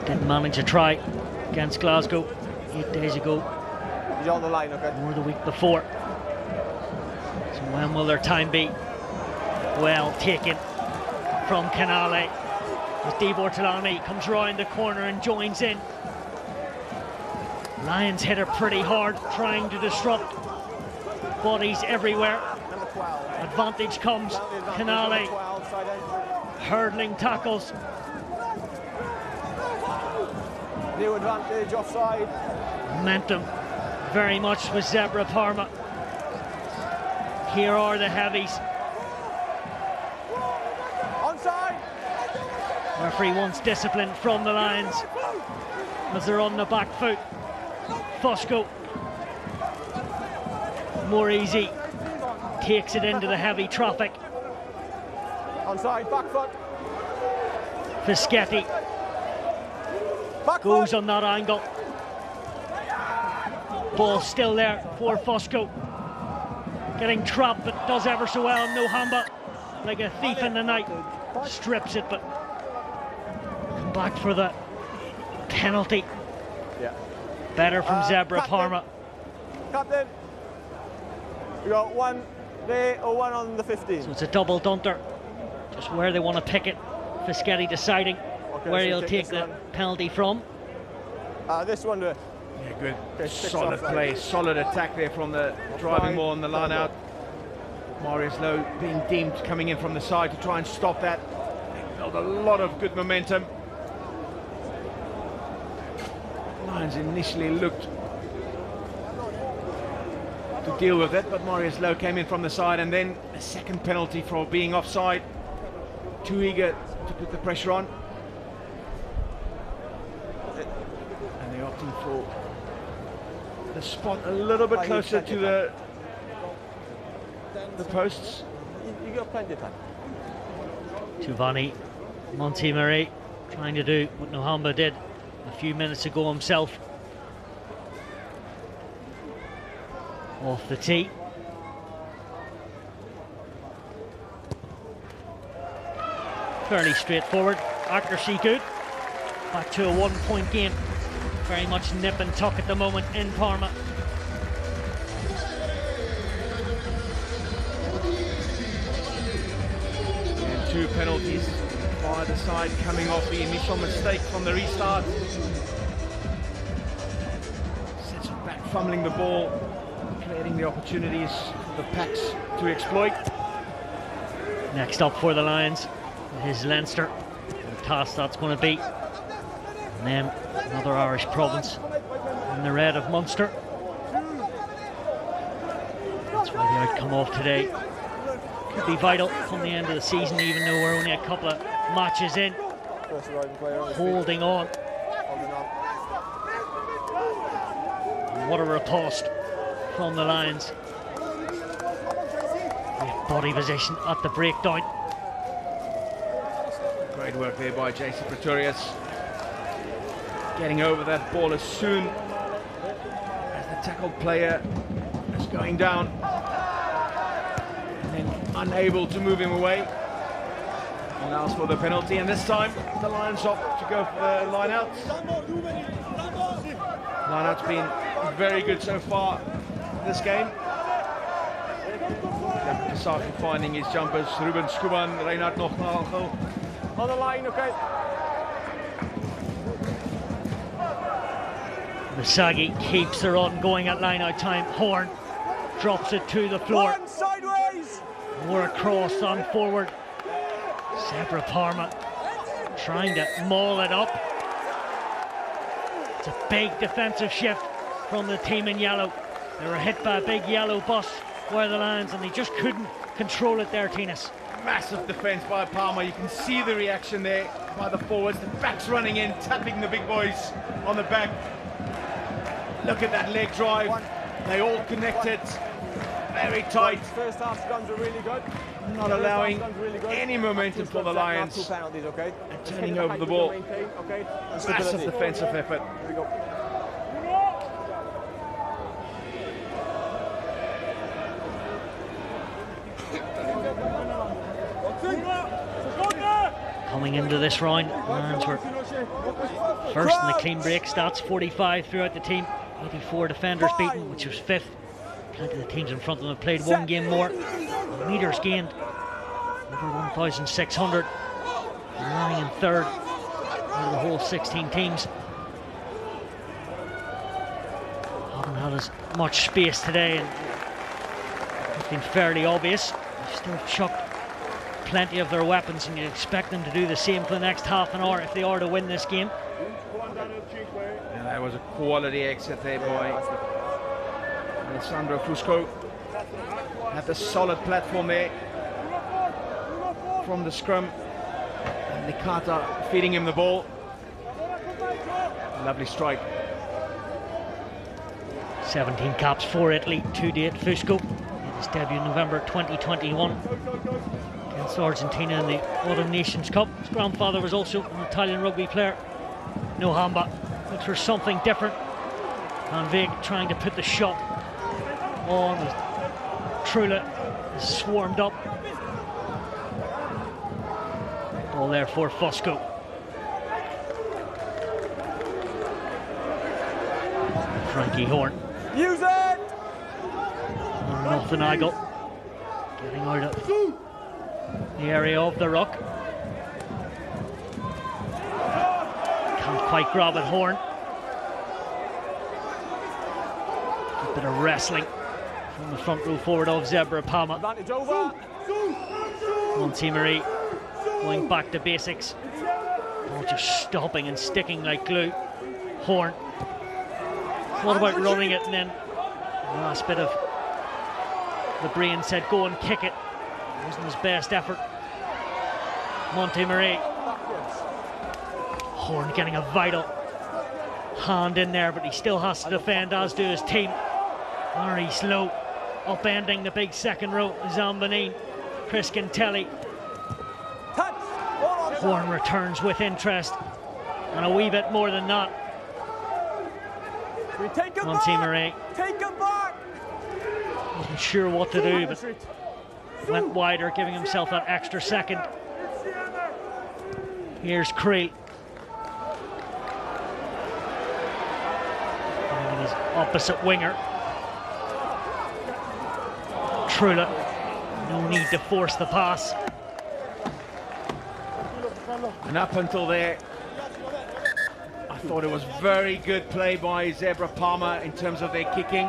Didn't manage a try against Glasgow 8 days ago. He's on the line, okay? Or the week before. So when will their time be? Well taken from Canale. As Di Bortolami comes round the corner and joins in. Lions hit her pretty hard, trying to disrupt. Bodies everywhere. Advantage comes. Canale hurdling tackles. New advantage offside. Momentum very much with Zebre Parma. Here are the heavies. Onside. Referee wants discipline from the Lions as they're on the back foot. Fosco, more easy, takes it into the heavy traffic. Onside, back foot. Fischetti Back goes foot. on that angle. Ball still there for Fosco. Getting trapped, but does ever so well. Nohamba, like a thief in the night, strips it, but come back for the penalty. Yeah. Better from Zebre Parma. Captain, we got one there or one on the 15. So it's a double dunter, just where they want to pick it. Fischetti deciding where so he'll take this the one. penalty from. This one there. Yeah, good. Okay, six Solid offside. play, solid attack there from the driving ball on the line out. Marius Lowe being deemed coming in from the side to try and stop that. They built a lot of good momentum. Lions initially looked to deal with it, but Marius Lowe came in from the side, and then a second penalty for being offside. Too eager to put the pressure on. And they're opting for the spot a little bit closer to the posts. You got plenty of time. Giovanni Montemarri trying to do what Nohamba did a few minutes ago himself. Off the tee. Fairly straightforward. Accuracy good. Back to a 1-point game. Very much nip and tuck at the moment in Parma. And 2 penalties by the side coming off the initial mistake from the restart. Sets it back, fumbling the ball, creating the opportunities for the Packs to exploit. Next up for the Lions is Leinster. What a task that's going to be. And then another Irish province in the red of Munster. That's why the outcome of today could be vital come the end of the season, even though we're only a couple of matches in. Holding on. What a riposte from the Lions. Great body position at the breakdown. Great work there by JC Pretorius. Getting over that ball as soon as the tackled player is going down. And then unable to move him away. Allows for the penalty, and this time the Lions opt to go for the line-out. Line-out's been very good so far in this game. Kasaki finding his jumpers. Ruben Skuban, Reinhard Nognago. On the line, okay. Masagi keeps the run going at line-out time. Horn drops it to the floor. One sideways. More across on forward. Zebre Parma trying to maul it up. It's a big defensive shift from the team in yellow. They were hit by a big yellow bus where the Lions, and they just couldn't control it there, Tinas. Massive defence by Parma. You can see the reaction there by the forwards. The backs running in, tapping the big boys on the back. Look at that leg drive. They all connected. Very tight. First half guns are really good. Not allowing any momentum for the Lions. Two penalties, okay? And turning over the ball. Okay? Massive defensive effort. Here we go. Coming into this round, Lions were first in the clean break stats, 45 throughout the team, 84 defenders beaten, which was 5th. Plenty of the teams in front of them have played one game more. Metres gained over 1,600, lying in 3rd out of the whole 16 teams. Haven't had as much space today, and it's been fairly obvious. They've still chucked plenty of their weapons, and you expect them to do the same for the next half an hour if they are to win this game. And that was a quality exit there by Alessandro Fusco. Had the solid platform there from the scrum. And Nikata feeding him the ball. Lovely strike. 17 caps for Italy, 2-8 Fusco. Made his debut in November 2021 against Argentina in the Autumn Nations Cup. His grandfather was also an Italian rugby player. Nohamba looks for something different. Van Veek trying to put the shot on. Trula is swarmed up. Ball there for Fusco. Frankie Horn. Use it! Nothing Igel. Getting out of the area of the ruck. Can't quite grab it, Horn. A bit of wrestling from the front row forward of Zebre Parma. Advantage over. Montemarri going back to basics. Ball just stopping and sticking like glue. Horn. What about running it, and then the last bit of the brain said go and kick it. It wasn't his best effort. Montemarri Horn getting a vital hand in there, but he still has to defend, as do his team. Very slow, upending the big second row. Zambanine, Chris Kintelli. Horn returns with interest, and a wee bit more than that. Monty Murray wasn't sure what to do, but went wider, giving himself that extra second. Here's Creel. And his opposite winger. Trula. No need to force the pass. And up until there, I thought it was very good play by Zebre Palmer in terms of their kicking.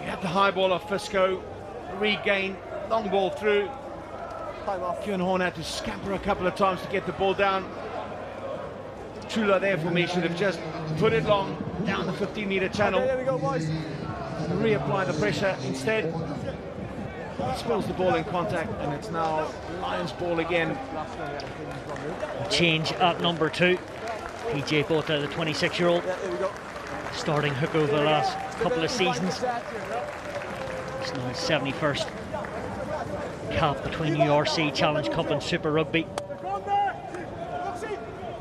He had the high ball of Fisco, regain, long ball through. Kieran Horn had to scamper a couple of times to get the ball down. Trula there for me should have just put it long down the 15-meter channel. Okay, there we go, boys. Reapply the pressure instead. Spills the ball in contact, and it's now Lions ball again. Change at number 2. PJ Bota, the 26-year-old, starting hook over the last couple of seasons. It's now his 71st cap between URC, Challenge Cup and Super Rugby.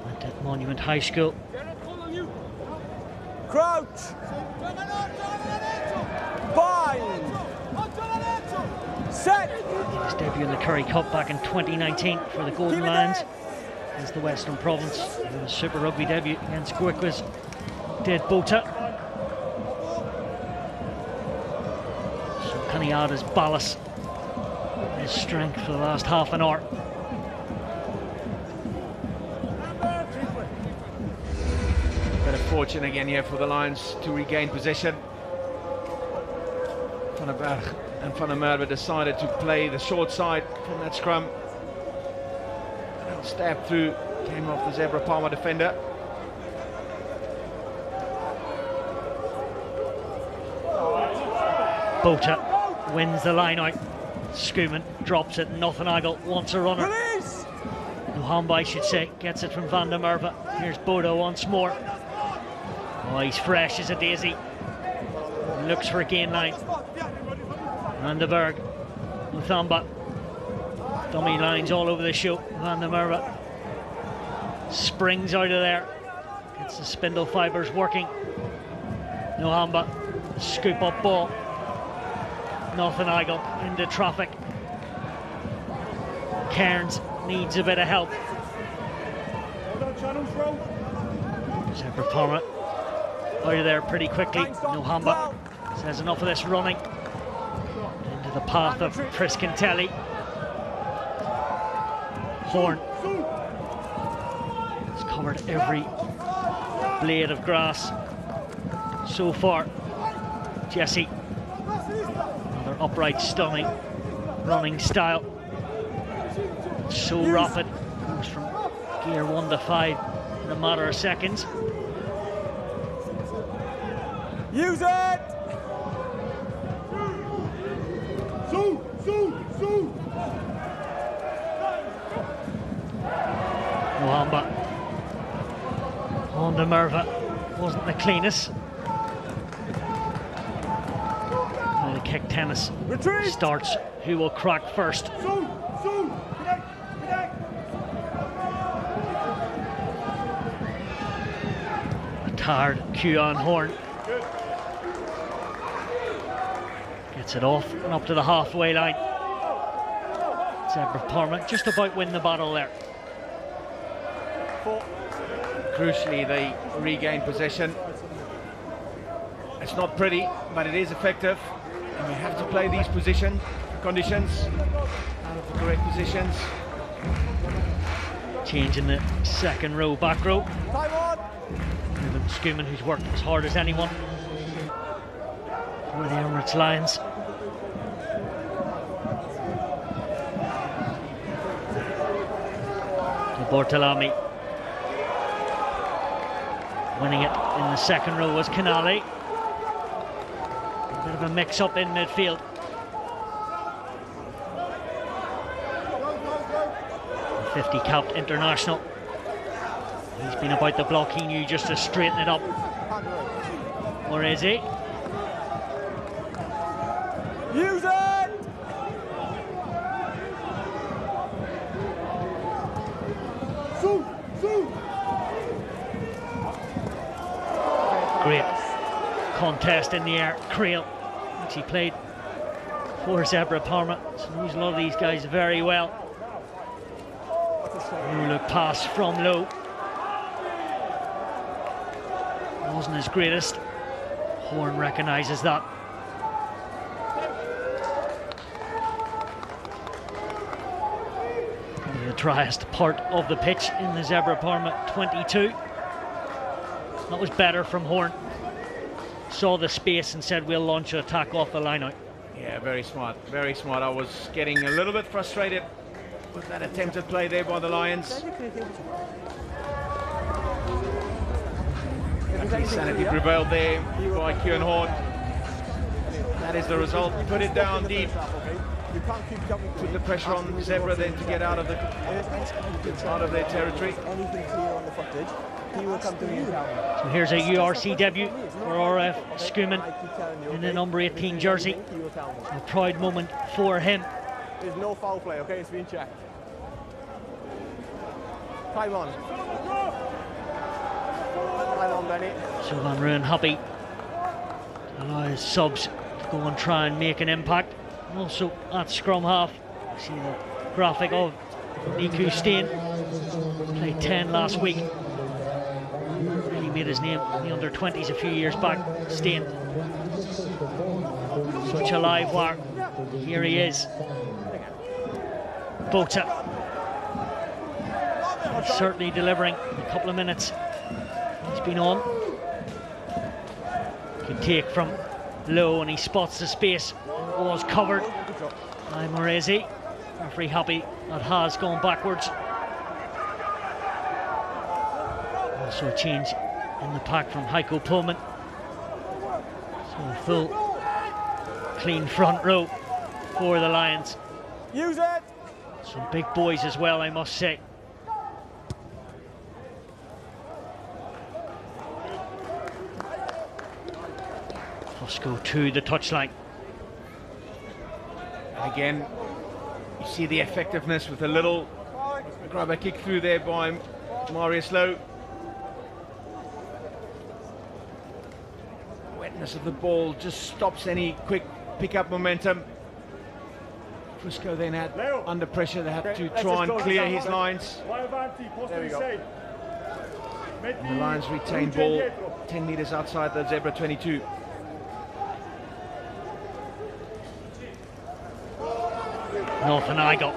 And at Monument High School. Crouch. Bind. Set. His debut in the Currie Cup back in 2019 for the Golden Lions against the Western Province. And his Super Rugby debut against Gwickwas did Bota. So can he add his ballast, his strength for the last half an hour? Bit of fortune again here for the Lions to regain possession. Van der Berg and Van der Merwe decided to play the short side from that scrum. Stab through, came off the Zebre Palmer defender. Bota wins the line out. Schoeman drops it. Nothenagel wants a runner. Nohamba, I should say, gets it from Van der Merwe. Here's Bota once more. Oh, he's fresh as a daisy. Looks for a gain line. Van der Berg, Muthamba. Dummy lines all over the show. Van der Merwe springs out of there. Gets the spindle fibres working. Nohamba, scoop up ball. Nothenagel into traffic. Cairns needs a bit of help. Zebre Palmer out of there pretty quickly. Nohamba says enough of this running. Into the path of Chris Kintelli. Horn has covered every blade of grass so far. Jesse, another upright, stunning running style. So rapid, goes from gear 1 to 5 in a matter of seconds. Use it! Nohamba. Van der Merwe wasn't the cleanest. And the kick tennis starts. Who will crack first? A tired Kieran Horn gets it off and up to the halfway line. Zebre Palmer just about win the battle there. Crucially, they regain possession. It's not pretty, but it is effective. And you have to play these conditions out of the correct positions. Change in the second row, back row. Schoeman, who's worked as hard as anyone for the Emirates Lions. To Bortolami. Winning it in the second row was Canale. A bit of a mix-up in midfield. The 50 capped international. He's been about the block, he knew just to straighten it up. Where is he? Use it! Great contest in the air. Creel actually played for Zebre Parma, so knows a lot of these guys very well. Look, pass from low. Wasn't his greatest. Horn recognises that. Probably the driest part of the pitch in the Zebre Parma 22. That was better from Horn. Saw the space and said, we'll launch an attack off the line out. Yeah, very smart, very smart. I was getting a little bit frustrated with that attempted play there by the Lions. Sanity prevailed there by Kieran Horn. That is the result. Put it down deep. Put the pressure on Zebre then to get out of their territory. So here's a URC debut for RF Skuman in the number 18 jersey. A proud moment for him. There's no foul play, okay? It's been checked. Time on. Benny. So Van Rooyen happy to allow his subs to go and try and make an impact. And also at scrum half, you see the graphic of Niku Steen. Played 10 last week. Really made his name in the under-20s a few years back. Steen. Such a live wire. Here he is. Bota. Certainly delivering a couple of minutes. He's been on. Good take from low and he spots the space. Was covered by Morezi. Referee happy that has gone backwards. Also a change in the pack from Heiko Pullman. So a full clean front row for the Lions. Use it! Some big boys as well, I must say. Fusco to the touchline. And again, you see the effectiveness with a little grabber kick through there by Marius Lowe. Wetness of the ball just stops any quick pick-up momentum. Fusco then had under pressure, they had to try and clear his lines. There we go. And the Lions retain ball 10 metres outside the Zebre 22. Northern Igel,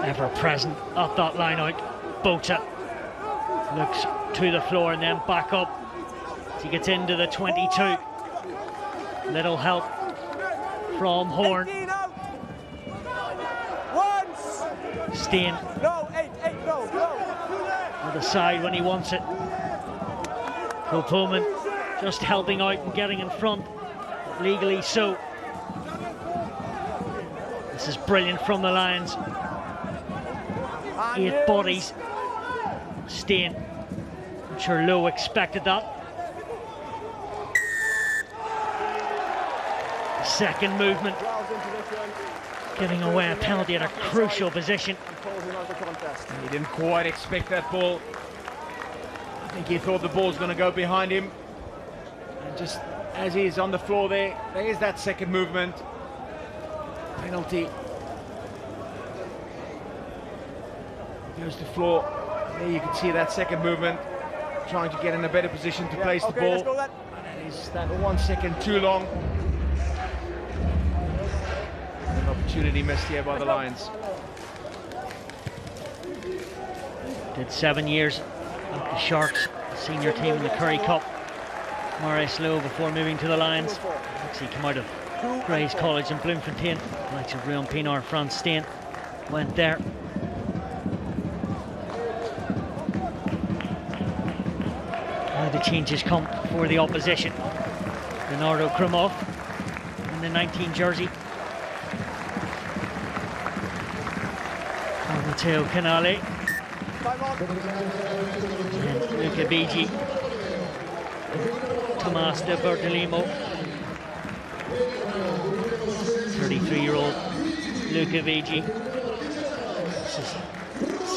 ever present at that line out. Bota looks to the floor and then back up as he gets into the 22. Little help from Horn. Steen to the side when he wants it. So Pullman just helping out and getting in front, legally so. This is brilliant from the Lions. 8 bodies. Steen. I'm sure Lowe expected that. Second movement. Giving away a penalty at a crucial position. He didn't quite expect that ball. I think he thought the ball's going to go behind him. And just as he's on the floor there is that second movement. Penalty. Goes to floor. There you can see that second movement. Trying to get in a better position to place the ball. And that is that 1 second too long. An opportunity missed here by the Lions. Did 7 years at the Sharks, senior team in the Currie Cup. Marius Lowe before moving to the Lions. Actually come out of Gray's College in Bloemfontein. The likes of Rion Pinar, Frans Steen went there. Now the changes come for the opposition. Leonardo Krumov in the 19 jersey. Matteo Canale. Luca Bigi, Tomas de Bertolimo, 33-year-old Luca Bigi. This is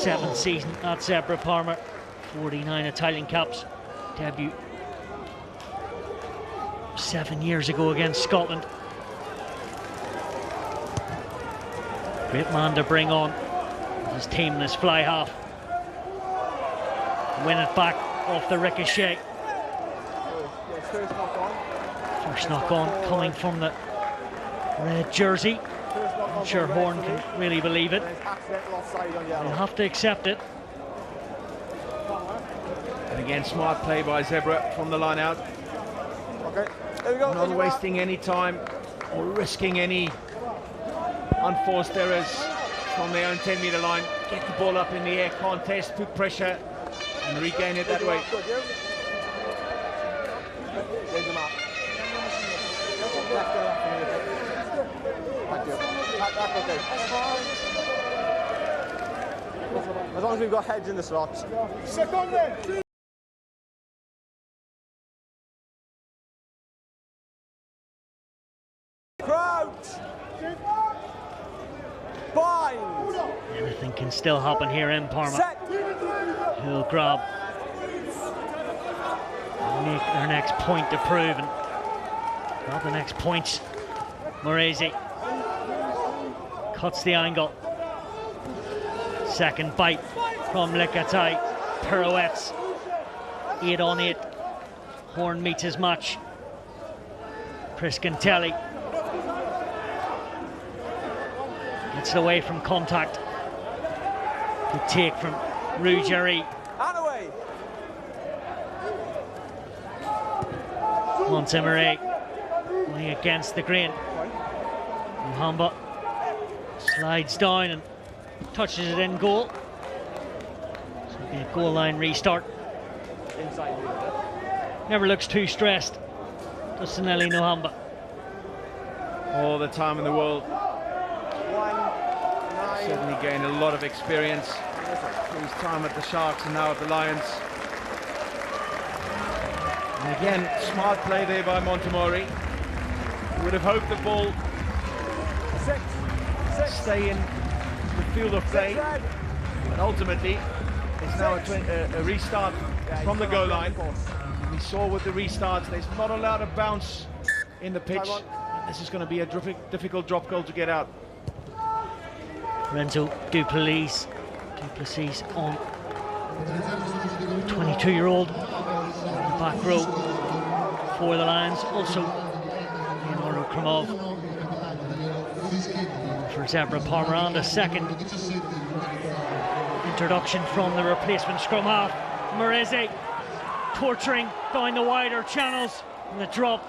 7th season at Zebre Parma, 49 Italian caps, debut 7 years ago against Scotland. Great man to bring on his team in his fly half. Win it back off the ricochet. First knock on coming from the red jersey. I'm sure Horn can really believe it. They'll have to accept it. And again, smart play by Zebre from the line out. Okay, there we go. Not wasting any time or risking any unforced errors from their own 10-meter line. Get the ball up in the air, contest, put pressure, and regain it that way. As long as we've got heads in the slots. Crouch! Bind! Anything can still happen here in Parma. Who'll grab, make their next point to prove, and grab the next points. Moresi cuts the angle. Second bite from Lekatai. Pirouettes. 8 on 8. Horn meets his match. Priscantelli gets it away from contact. Good take from Ruggieri. Montemarie going against the grain. Muhamba slides down and touches it in goal. So it'll be a goal line restart. Never looks too stressed, does Sinelli Muhamba. All the time in the world. Certainly gained a lot of experience through his time at the Sharks and now at the Lions. And again, smart play there by Montemori. Would have hoped the ball stay in the field of play, but ultimately it's now a restart from the goal line. We saw with the restarts, there's not allowed a bounce in the pitch. This is going to be a difficult drop goal to get out. Renzo Duplessis on 22-year-old in the back row for the Lions. Also Leonardo Kramov for Zebre Parma, and a second introduction from the replacement scrum half. Moresi torturing down the wider channels, and the drop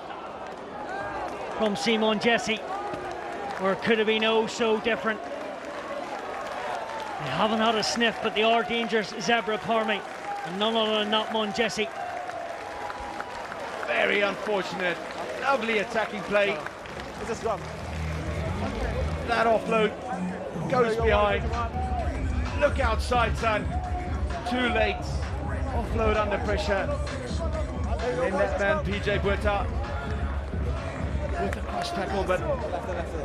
from Simon Jesse, where it could have been oh so different. They haven't had a sniff, but they are dangerous, Zebre Parma, and none other than that Monjesi. Very unfortunate. Lovely attacking play. That offload goes behind. Look outside, son. Too late. Offload under pressure. And that man, PJ Buerta, with the cross tackle, but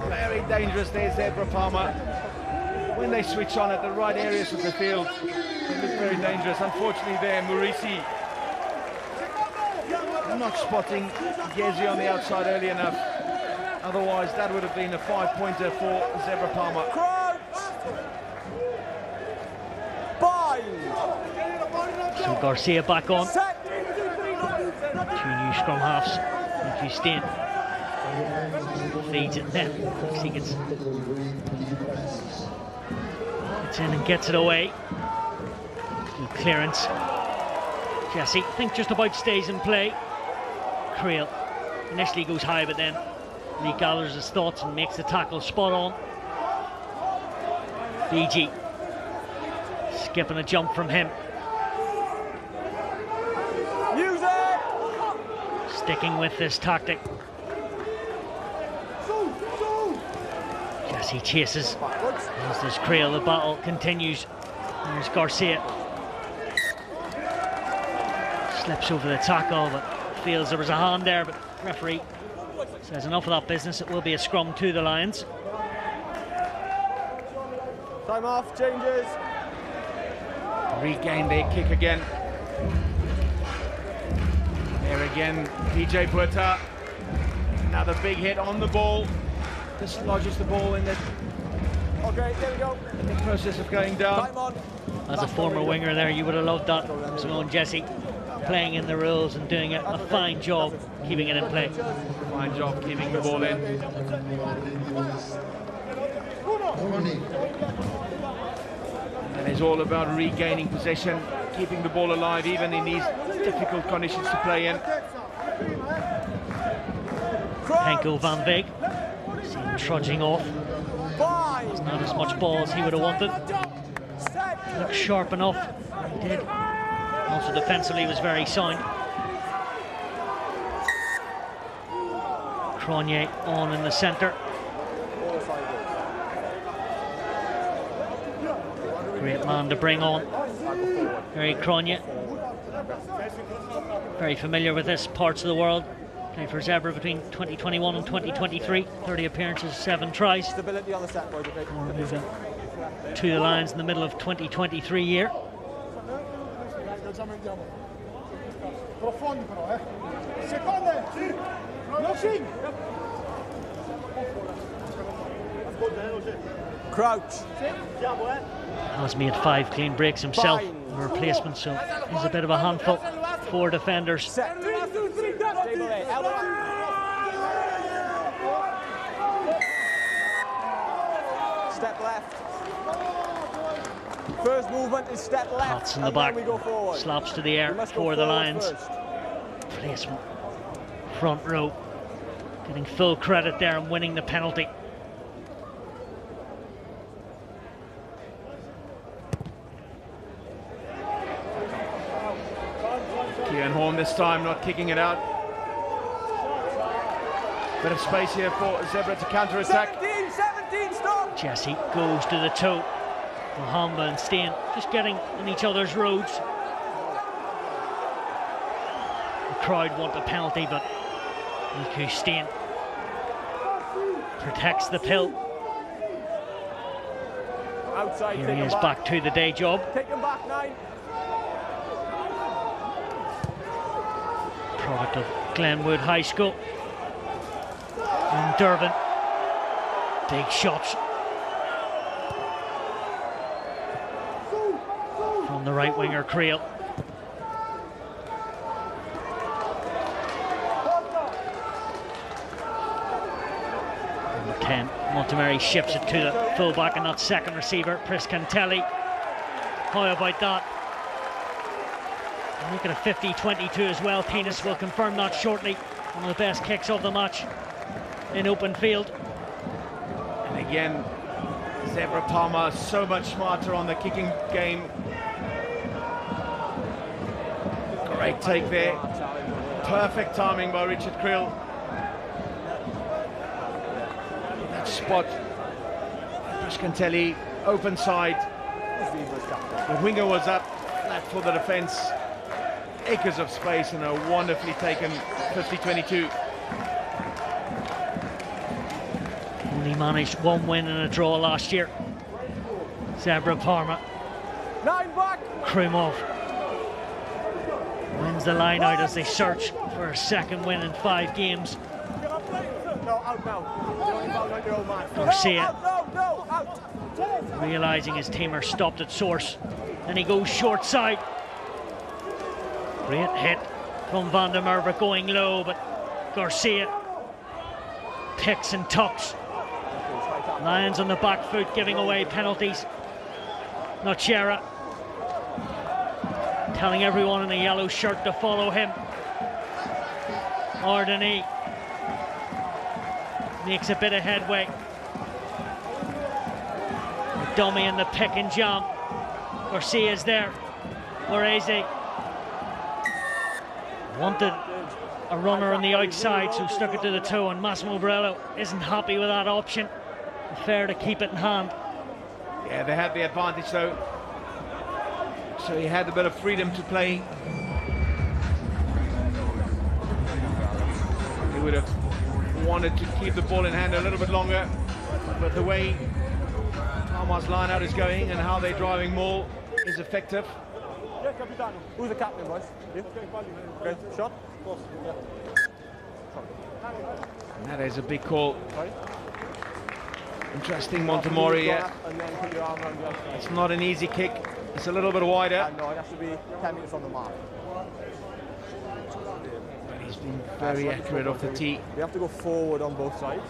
very dangerous there, Zebre Parma. When they switch on at the right areas of the field, they look very dangerous. Unfortunately there, Morisi not spotting Gezi on the outside early enough. Otherwise, that would have been a 5-pointer for Zebre Parma. So Garcia back on. Two new scrum halves. Matthew Stain feeds it then. He gets in and gets it away. Good clearance. Jesse, I think just about stays in play. Creel initially goes high, but then Lee gathers his thoughts and makes the tackle spot on. BG skipping a jump from him. Sticking with this tactic. Jesse chases. As does Creel. The battle continues. There's Garcia. Slips over the tackle, but feels there was a hand there, but referee says enough of that business. It will be a scrum to the Lions. Time off, changes. Regain their kick again. There again, PJ Puerta. Another big hit on the ball. Dislodges the ball in the process of going down. Time on. As a former winger there, you would have loved that. Simone Jesse playing in the rules and doing a fine job keeping it in play. Fine job keeping the ball in. And it's all about regaining possession, keeping the ball alive even in these difficult conditions to play in. Henko van Beek, see him trudging off. There's not as much ball as he would have wanted. Looked sharp enough, he did. Also defensively was very sound. Cronje on in the centre. Great man to bring on. Very Cronje. Very familiar with this parts of the world. Played for Zebre between 2021 and 2023. 30 appearances, 7 tries. Stability on the set, boys. Moving to the Lions in the middle of 2023 year. Crouch. Has made 5 clean breaks himself in replacement, so he's a bit of a handful. 4 defenders. Set. Step left. First movement is step left. Pats in the back. We go forward. Slaps to the air for the Lions. Placement. Front row. Getting full credit there and winning the penalty. Kieran Horn this time not kicking it out. Bit of space here for Zebre to counter-attack. 17, stop! Jesse goes to the toe. Mahamba and Steen just getting in each other's roads. The crowd want a penalty, but Niku Steen protects the pill. Outside, Here he is back to the day job. Take him back, 9. Product of Glenwood High School in Durban. Big shots from the right winger Creel. Number 10, Montemary ships it to the fullback and that second receiver, Priscantelli. How about that? Making a 50-22 as well. Tinas will confirm that shortly. One of the best kicks of the match in open field. And again, Zebre Palmer so much smarter on the kicking game. Great take there. Perfect timing by Richard Creel. That spot. Priscantelli, open side. The winger was up, flat for the defence. Acres of space and a wonderfully taken 50-22. Only managed 1 win and a draw last year. Zebre Parma. 9 back. Krumov wins the line out as they search for a second win in 5 games. No, out now. Garcia Out. realising his team are stopped at source. And he goes short side. Great hit from Van der Merwe going low, but Garcia picks and tucks. Lions on the back foot giving away penalties. Nocera telling everyone in the yellow shirt to follow him. Ardeni makes a bit of headway. The dummy and the pick and jam. Garcia's there. Lorese wanted a runner on the outside, so stuck it to the toe, and Massimo Borello isn't happy with that option. Fair to keep it in hand. Yeah, they had the advantage though. So he had a bit of freedom to play. would have wanted to keep the ball in hand a little bit longer, but the way Parma's line out is going and how they're driving Maul is effective. Who's the captain, boys? You? Okay, shot. And that is a big call. Interesting, Montemori here. It's not an easy kick. It's a little bit wider. No, it has to be 10 meters on the mark. But he's been very accurate off the tee. We have to go forward on both sides.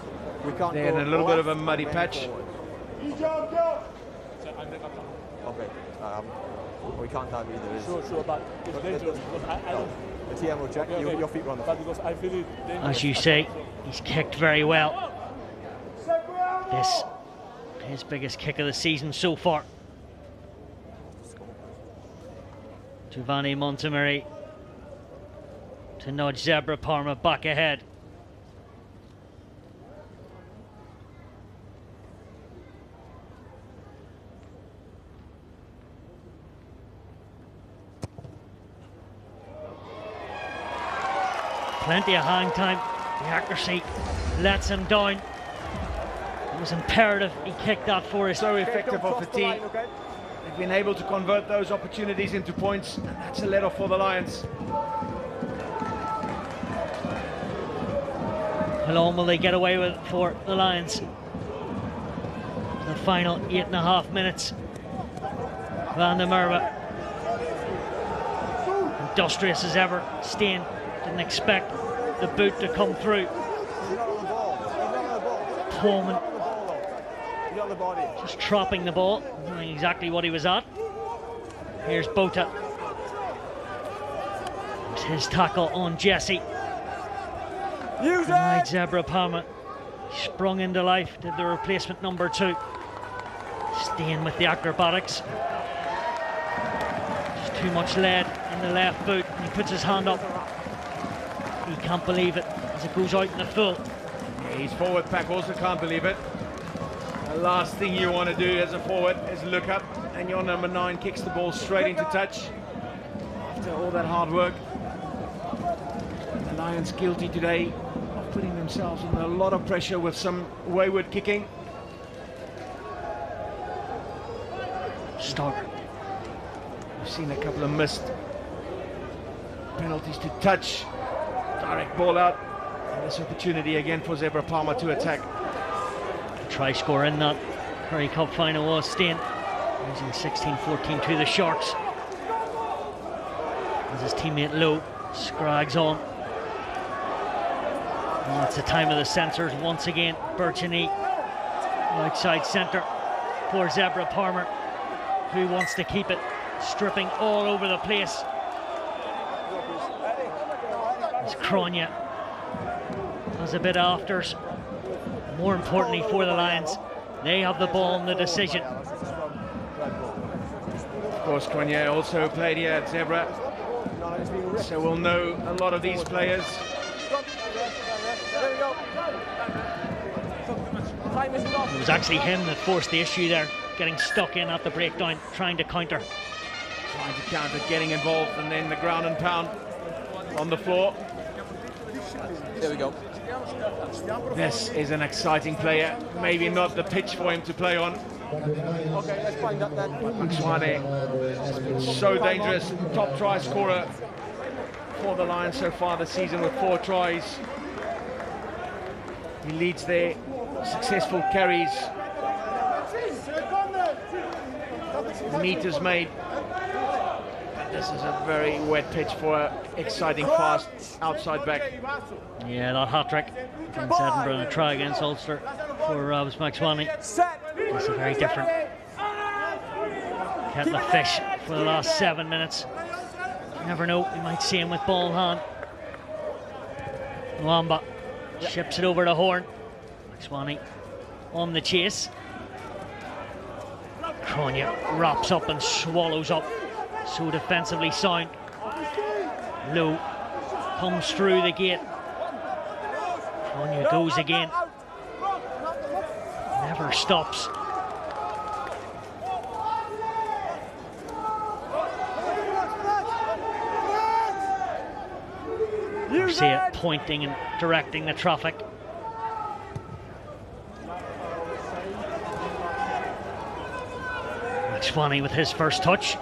We can't then go a little bit of a left muddy and patch. Okay. We can't have either. Sure, but it's dangerous because I don't. The TM will check. Your feet were on the But because I feel it dangerous. As you say, he's kicked very well. This his biggest kick of the season so far. Giovanni Montemori to nudge Zebre Parma back ahead. Plenty of hang time. The accuracy lets him down. It was imperative he kicked that for us. So effective off the tee. They've been able to convert those opportunities into points, and that's a let-off for the Lions. How long will they get away with it for the Lions? The final 8.5 minutes. Van der Merwe, industrious as ever. Steen didn't expect the boot to come through. Pullman just trapping the ball, knowing exactly what he was at. Here's Bota. It's his tackle on Jesse. Right, Zebre Parma sprung into life, did the replacement number 2. Staying with the acrobatics. Just too much lead in the left boot, and he puts his hand up. He can't believe it as it goes out in the full. Yeah, his forward pack also can't believe it. The last thing you want to do as a forward is look up, and your number 9 kicks the ball straight into touch after all that hard work. The Lions guilty today of putting themselves under a lot of pressure with some wayward kicking. Stark. We've seen a couple of missed penalties to touch. Direct ball out. And this opportunity again for Zebre Parma to attack. Try score in that Currie Cup final was Steen, losing 16-14 to the Sharks. As his teammate Lowe scrags on. Well, it's the time of the censors once again. Birchini, outside centre for Zebre Parma, who wants to keep it, stripping all over the place. As Cronia has a bit of afters. More importantly for the Lions, they have the ball in the decision. Of course, Cronia also played here at Zebre, so we'll know a lot of these players. It was actually him that forced the issue there, getting stuck in at the breakdown, trying to counter. Trying to counter, getting involved, and then the ground and pound on the floor. There we go. This is an exciting player. Maybe not the pitch for him to play on. Okay, let's find that then. Maxwane has been so dangerous. Top try scorer for the Lions so far this season with 4 tries. He leads their successful carries. Meters made. This is a very wet pitch for an exciting, fast outside back. Yeah, that hat-trick against Edinburgh and a try against Ulster for Robs Maxwane. It's a very different kettle of fish for the last 7 minutes. You never know, we might see him with ball in hand. Nwamba ships it over the horn. Maxwane on the chase. Cronia wraps up and swallows up. So defensively sound. Low comes through the gate. Cronia goes again. Never stops. Garcia pointing and directing the traffic. McSwaney with his first touch,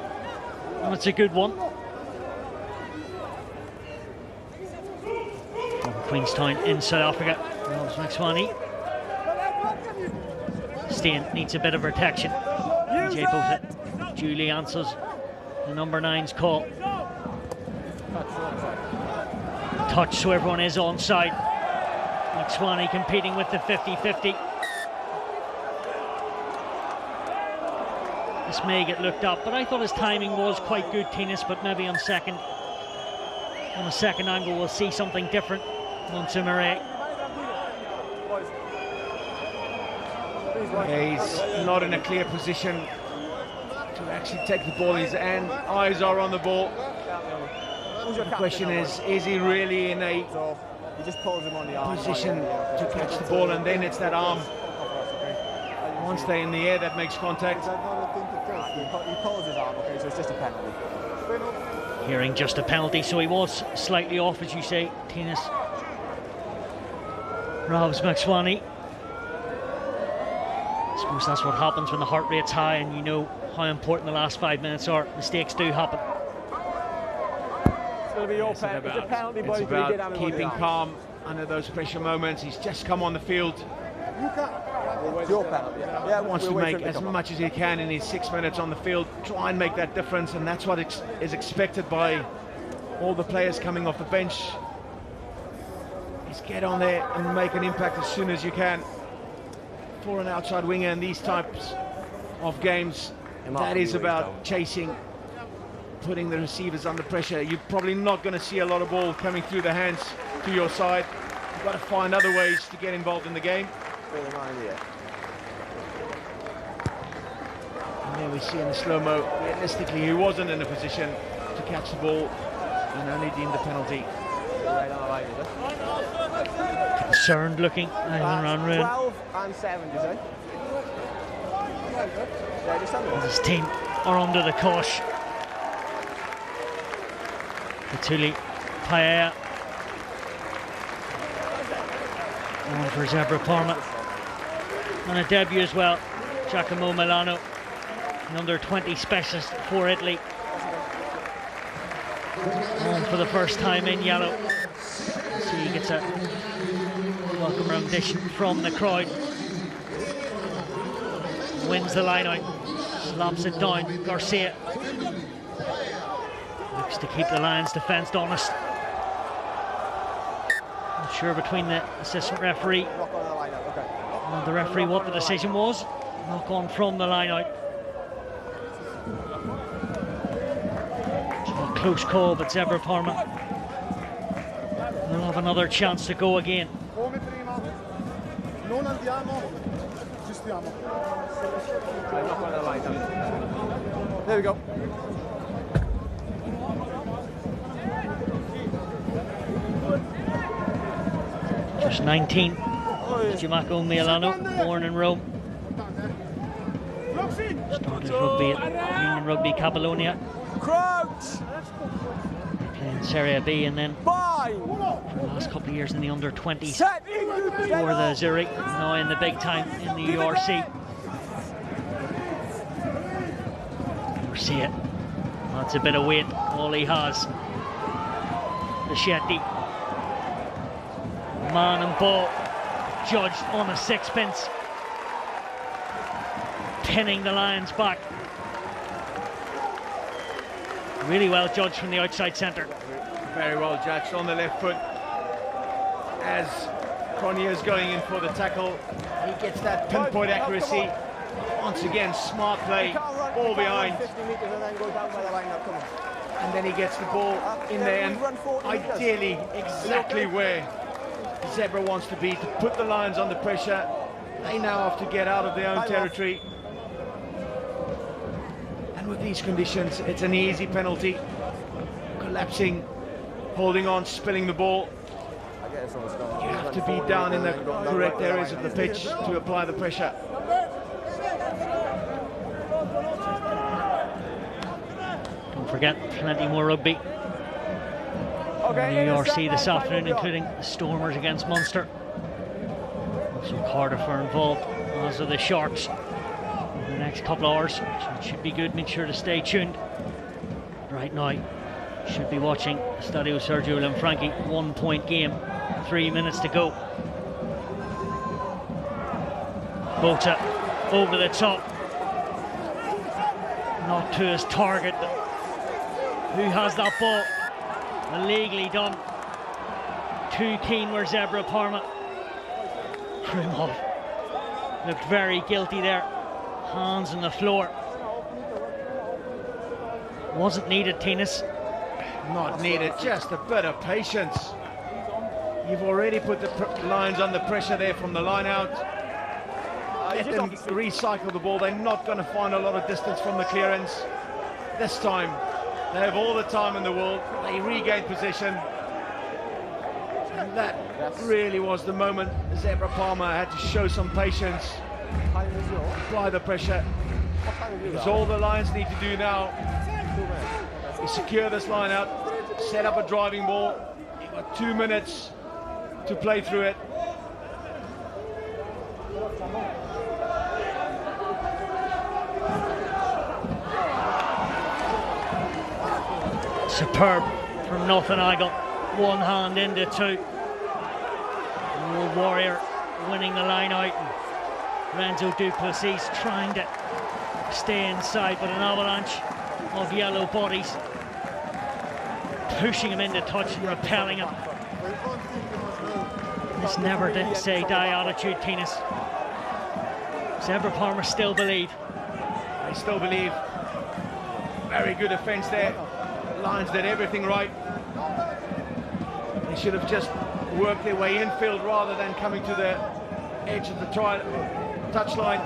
and it's a good one. From Queenstown in South Africa, Robs McSwaney. Steen needs a bit of protection. DJ Bota duly answers the number 9's call. Touch, so everyone is onside. McSwaney competing with the 50-50. This may get looked up, but I thought his timing was quite good, Tinas, but maybe on a second angle we'll see something different. Montemarais. Yeah, he's not in a clear position to actually take the ball. His eyes are on the ball. The question is he really in a position to catch the ball? And then it's that arm. Once they're in the air, that makes contact. He pulls his arm, okay, so it's just a penalty. Hearing just a penalty, so he was slightly off, as you say, Tinas. Robs McSwaney. I suppose that's what happens when the heart rate's high and you know how important the last 5 minutes are. Mistakes do happen. It's going to be your penalty. It's a penalty, boys. It's about keeping calm under those pressure moments. He's just come on the field. It's your penalty. Yeah, Wants to make as much as he can in his 6 minutes on the field, try and make that difference, and that's what is expected by all the players coming off the bench. Is get on there and make an impact as soon as you can. For an outside winger in these types of games, that is about chasing, putting the receivers under pressure. You're probably not going to see a lot of ball coming through the hands to your side. You've got to find other ways to get involved in the game. And there we see in the slow-mo, realistically, he wasn't in a position to catch the ball and only deemed the penalty. Concerned looking. 12 and 7, you say? His team are under the cosh. Patuli Paea on for Zebre Parma. And a debut as well, Giacomo Milano, an under-20 specialist for Italy. On for the first time in yellow. See, he gets a welcome rendition from the crowd. Wins the line out, slaps it down. Garcia looks to keep the Lions' defence honest. Not sure between the assistant referee and the referee what the decision was. Knock on from the line out. A close call, but Zebre Parma will have another chance to go again. There we go. Just 19, Giacomo Milano, born in Rome. Started rugby at Union Rugby Catalonia. Crouch! Playing Serie B and then for the last couple of years in the under-20s for the Zurich, now in the big time in the URC. See it. That's a bit of weight, all he has. Bichetti. Man and ball judged on a sixpence. Pinning the Lions back. Really well judged from the outside centre. Very well judged on the left foot. As Cronier's going in for the tackle, he gets that pinpoint accuracy. Once again, smart play, ball behind. And then he gets the ball in there, and ideally exactly where Zebre wants to be, to put the Lions under pressure. They now have to get out of their own territory. And with these conditions, it's an easy penalty. Collapsing, holding on, spilling the ball. You have to be down in the correct areas of the pitch to apply the pressure. Don't forget, plenty more rugby the URC this afternoon, including the Stormers against Munster. So Cardiff are involved, as are the Sharks, in the next couple of hours. So it should be good. Make sure to stay tuned. Right now, should be watching Stadio Sergio Lanfranchi, 1 point game, 3 minutes to go. Bota over the top, not to his target. Who has that ball? Illegally done. Too keen were Zebre Parma. Krumov looked very guilty there. Hands on the floor. Wasn't needed, Tinas. Not needed, just a bit of patience. You've already put the Lions under pressure there from the line out. Let them recycle the ball. They're not going to find a lot of distance from the clearance. This time, they have all the time in the world. They regain possession. And that really was the moment Zebre Parma had to show some patience, apply the pressure. Because all the Lions need to do now is secure this line out, set up a driving ball. You've got 2 minutes to play through it. Superb from Northern Igle. One hand into two. Old Warrior winning the line out. And Renzo Duplessis trying to stay inside, but an avalanche of yellow bodies pushing him into touch and repelling him. This never did say die attitude, Tinas. Zebre Parma still believe. They still believe. Very good offence there. Lions did everything right. They should have just worked their way infield rather than coming to the edge of the touchline.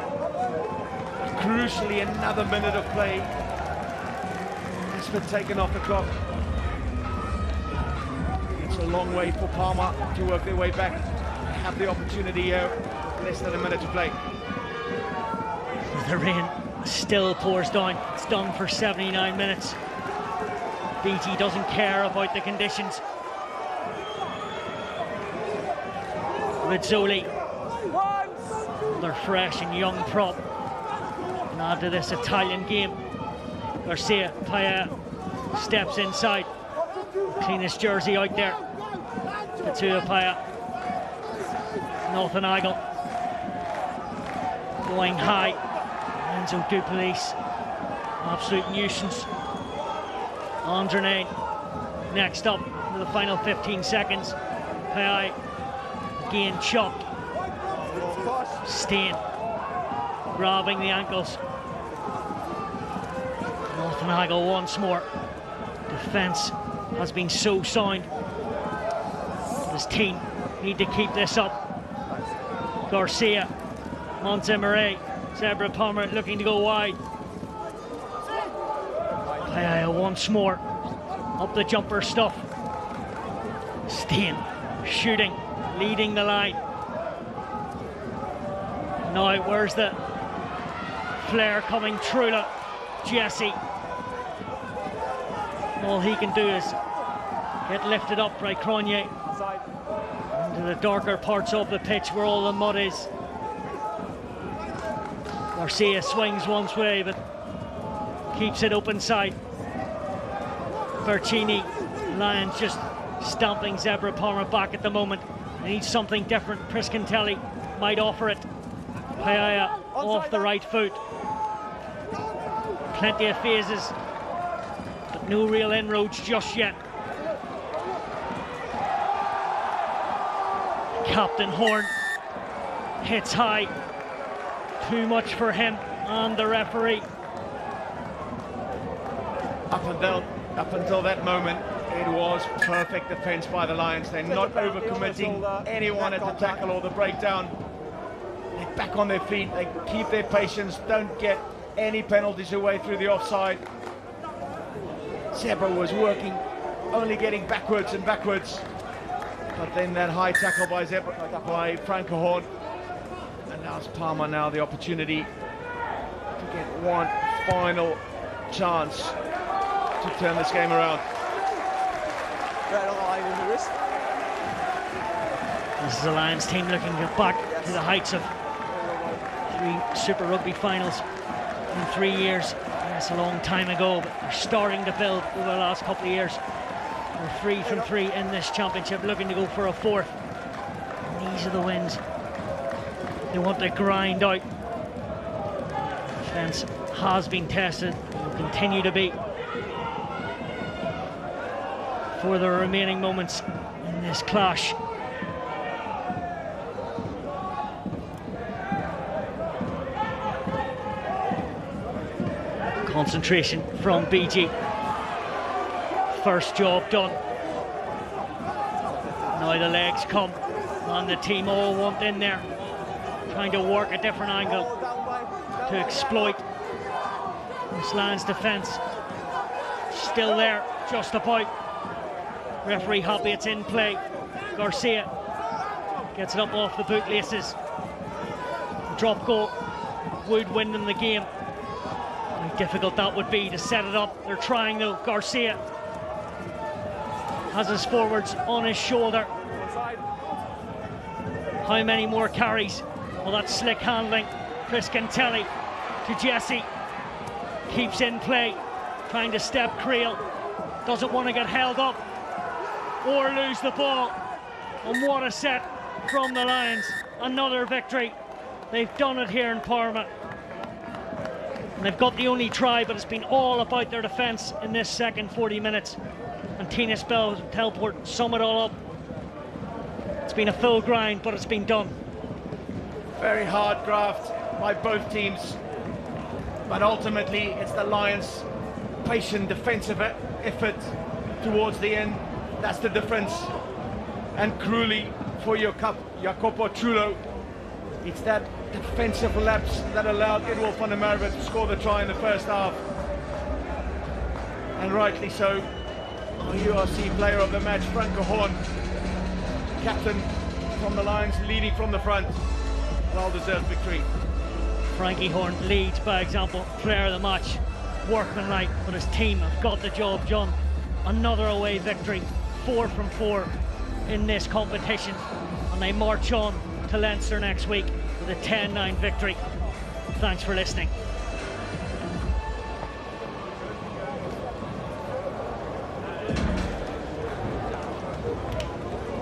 Crucially, another minute of play has been taken off the clock. It's a long way for Parma to work their way back. They have the opportunity here, less than a minute to play. The rain still pours down. It's done for 79 minutes. BT doesn't care about the conditions. Rizzoli, another fresh and young prop. And add to this Italian game. Garcia Paya steps inside. Cleanest jersey out there. Katua Paya. Northern Igle going high. Enzo Duplessis, absolute nuisance. Andrene next up to the final 15 seconds. Payai again chopped. Stain grabbing the ankles. Northern Igle once more. Defence has been so sound. This team need to keep this up. Garcia, Montemarais, Zebre Parma looking to go wide. Payaya once more, up the jumper stuff. Steen shooting, leading the line. Now where's the flare coming through? Jesse. All he can do is get lifted up by Cronje into the darker parts of the pitch where all the mud is. Garcia swings one way but keeps it open side. Bercini, Lions just stomping Zebre Parma back at the moment. They need something different. Priscantelli might offer it. Payaya off the right foot. Plenty of phases, but no real inroads just yet. Captain Horn hits high. Too much for him and the referee. Up until that moment, it was perfect defence by the Lions. They're not overcommitting anyone at the tackle or the breakdown. They're back on their feet. They keep their patience. Don't get any penalties away through the offside. Zebre was working, only getting backwards and backwards. But then that high tackle by Franco Horn. And now it's Parma now the opportunity to get one final chance to turn this game around. This is a Lions team looking to get back to the heights of 3 Super Rugby finals in 3 years. That's a long time ago, but they're starting to build over the last couple of years. They're 3 from 3 in this championship, looking to go for a 4th. And these are the wins they want to grind out. Defence has been tested, will continue to be for the remaining moments in this clash. Concentration from BG. First job done. Now the legs come, and the team all want in there, trying to work a different angle to exploit this Lions defence. Still there, just about. Referee happy it's in play. Garcia gets it up off the bootlaces. Drop goal would win them the game. How difficult that would be to set it up. They're trying though. Garcia has his forwards on his shoulder. How many more carries? Well, that's slick handling. Chris Cantelli to Jesse. Keeps in play. Trying to step Creel. Doesn't want to get held up or lose the ball. And what a set from the Lions. Another victory. They've done it here in Parma. And they've got the only try, but it's been all about their defence in this second 40 minutes. And Tina Spell Telport sum it all up. It's been a full grind, but it's been done. Very hard graft by both teams, but ultimately it's the Lions' patient defensive effort towards the end. That's the difference. And cruelly for your Jacopo Trullo, it's that defensive lapse that allowed Edward van der Merwe to score the try in the first half. And rightly so. Our URC player of the match, Franco Horn, captain from the Lions, leading from the front. Well-deserved victory. Frankie Horn leads by example, player of the match, workmanlike, but his team have got the job done. Another away victory, 4 from 4 in this competition, and they march on to Leinster next week with a 10-9 victory. Thanks for listening.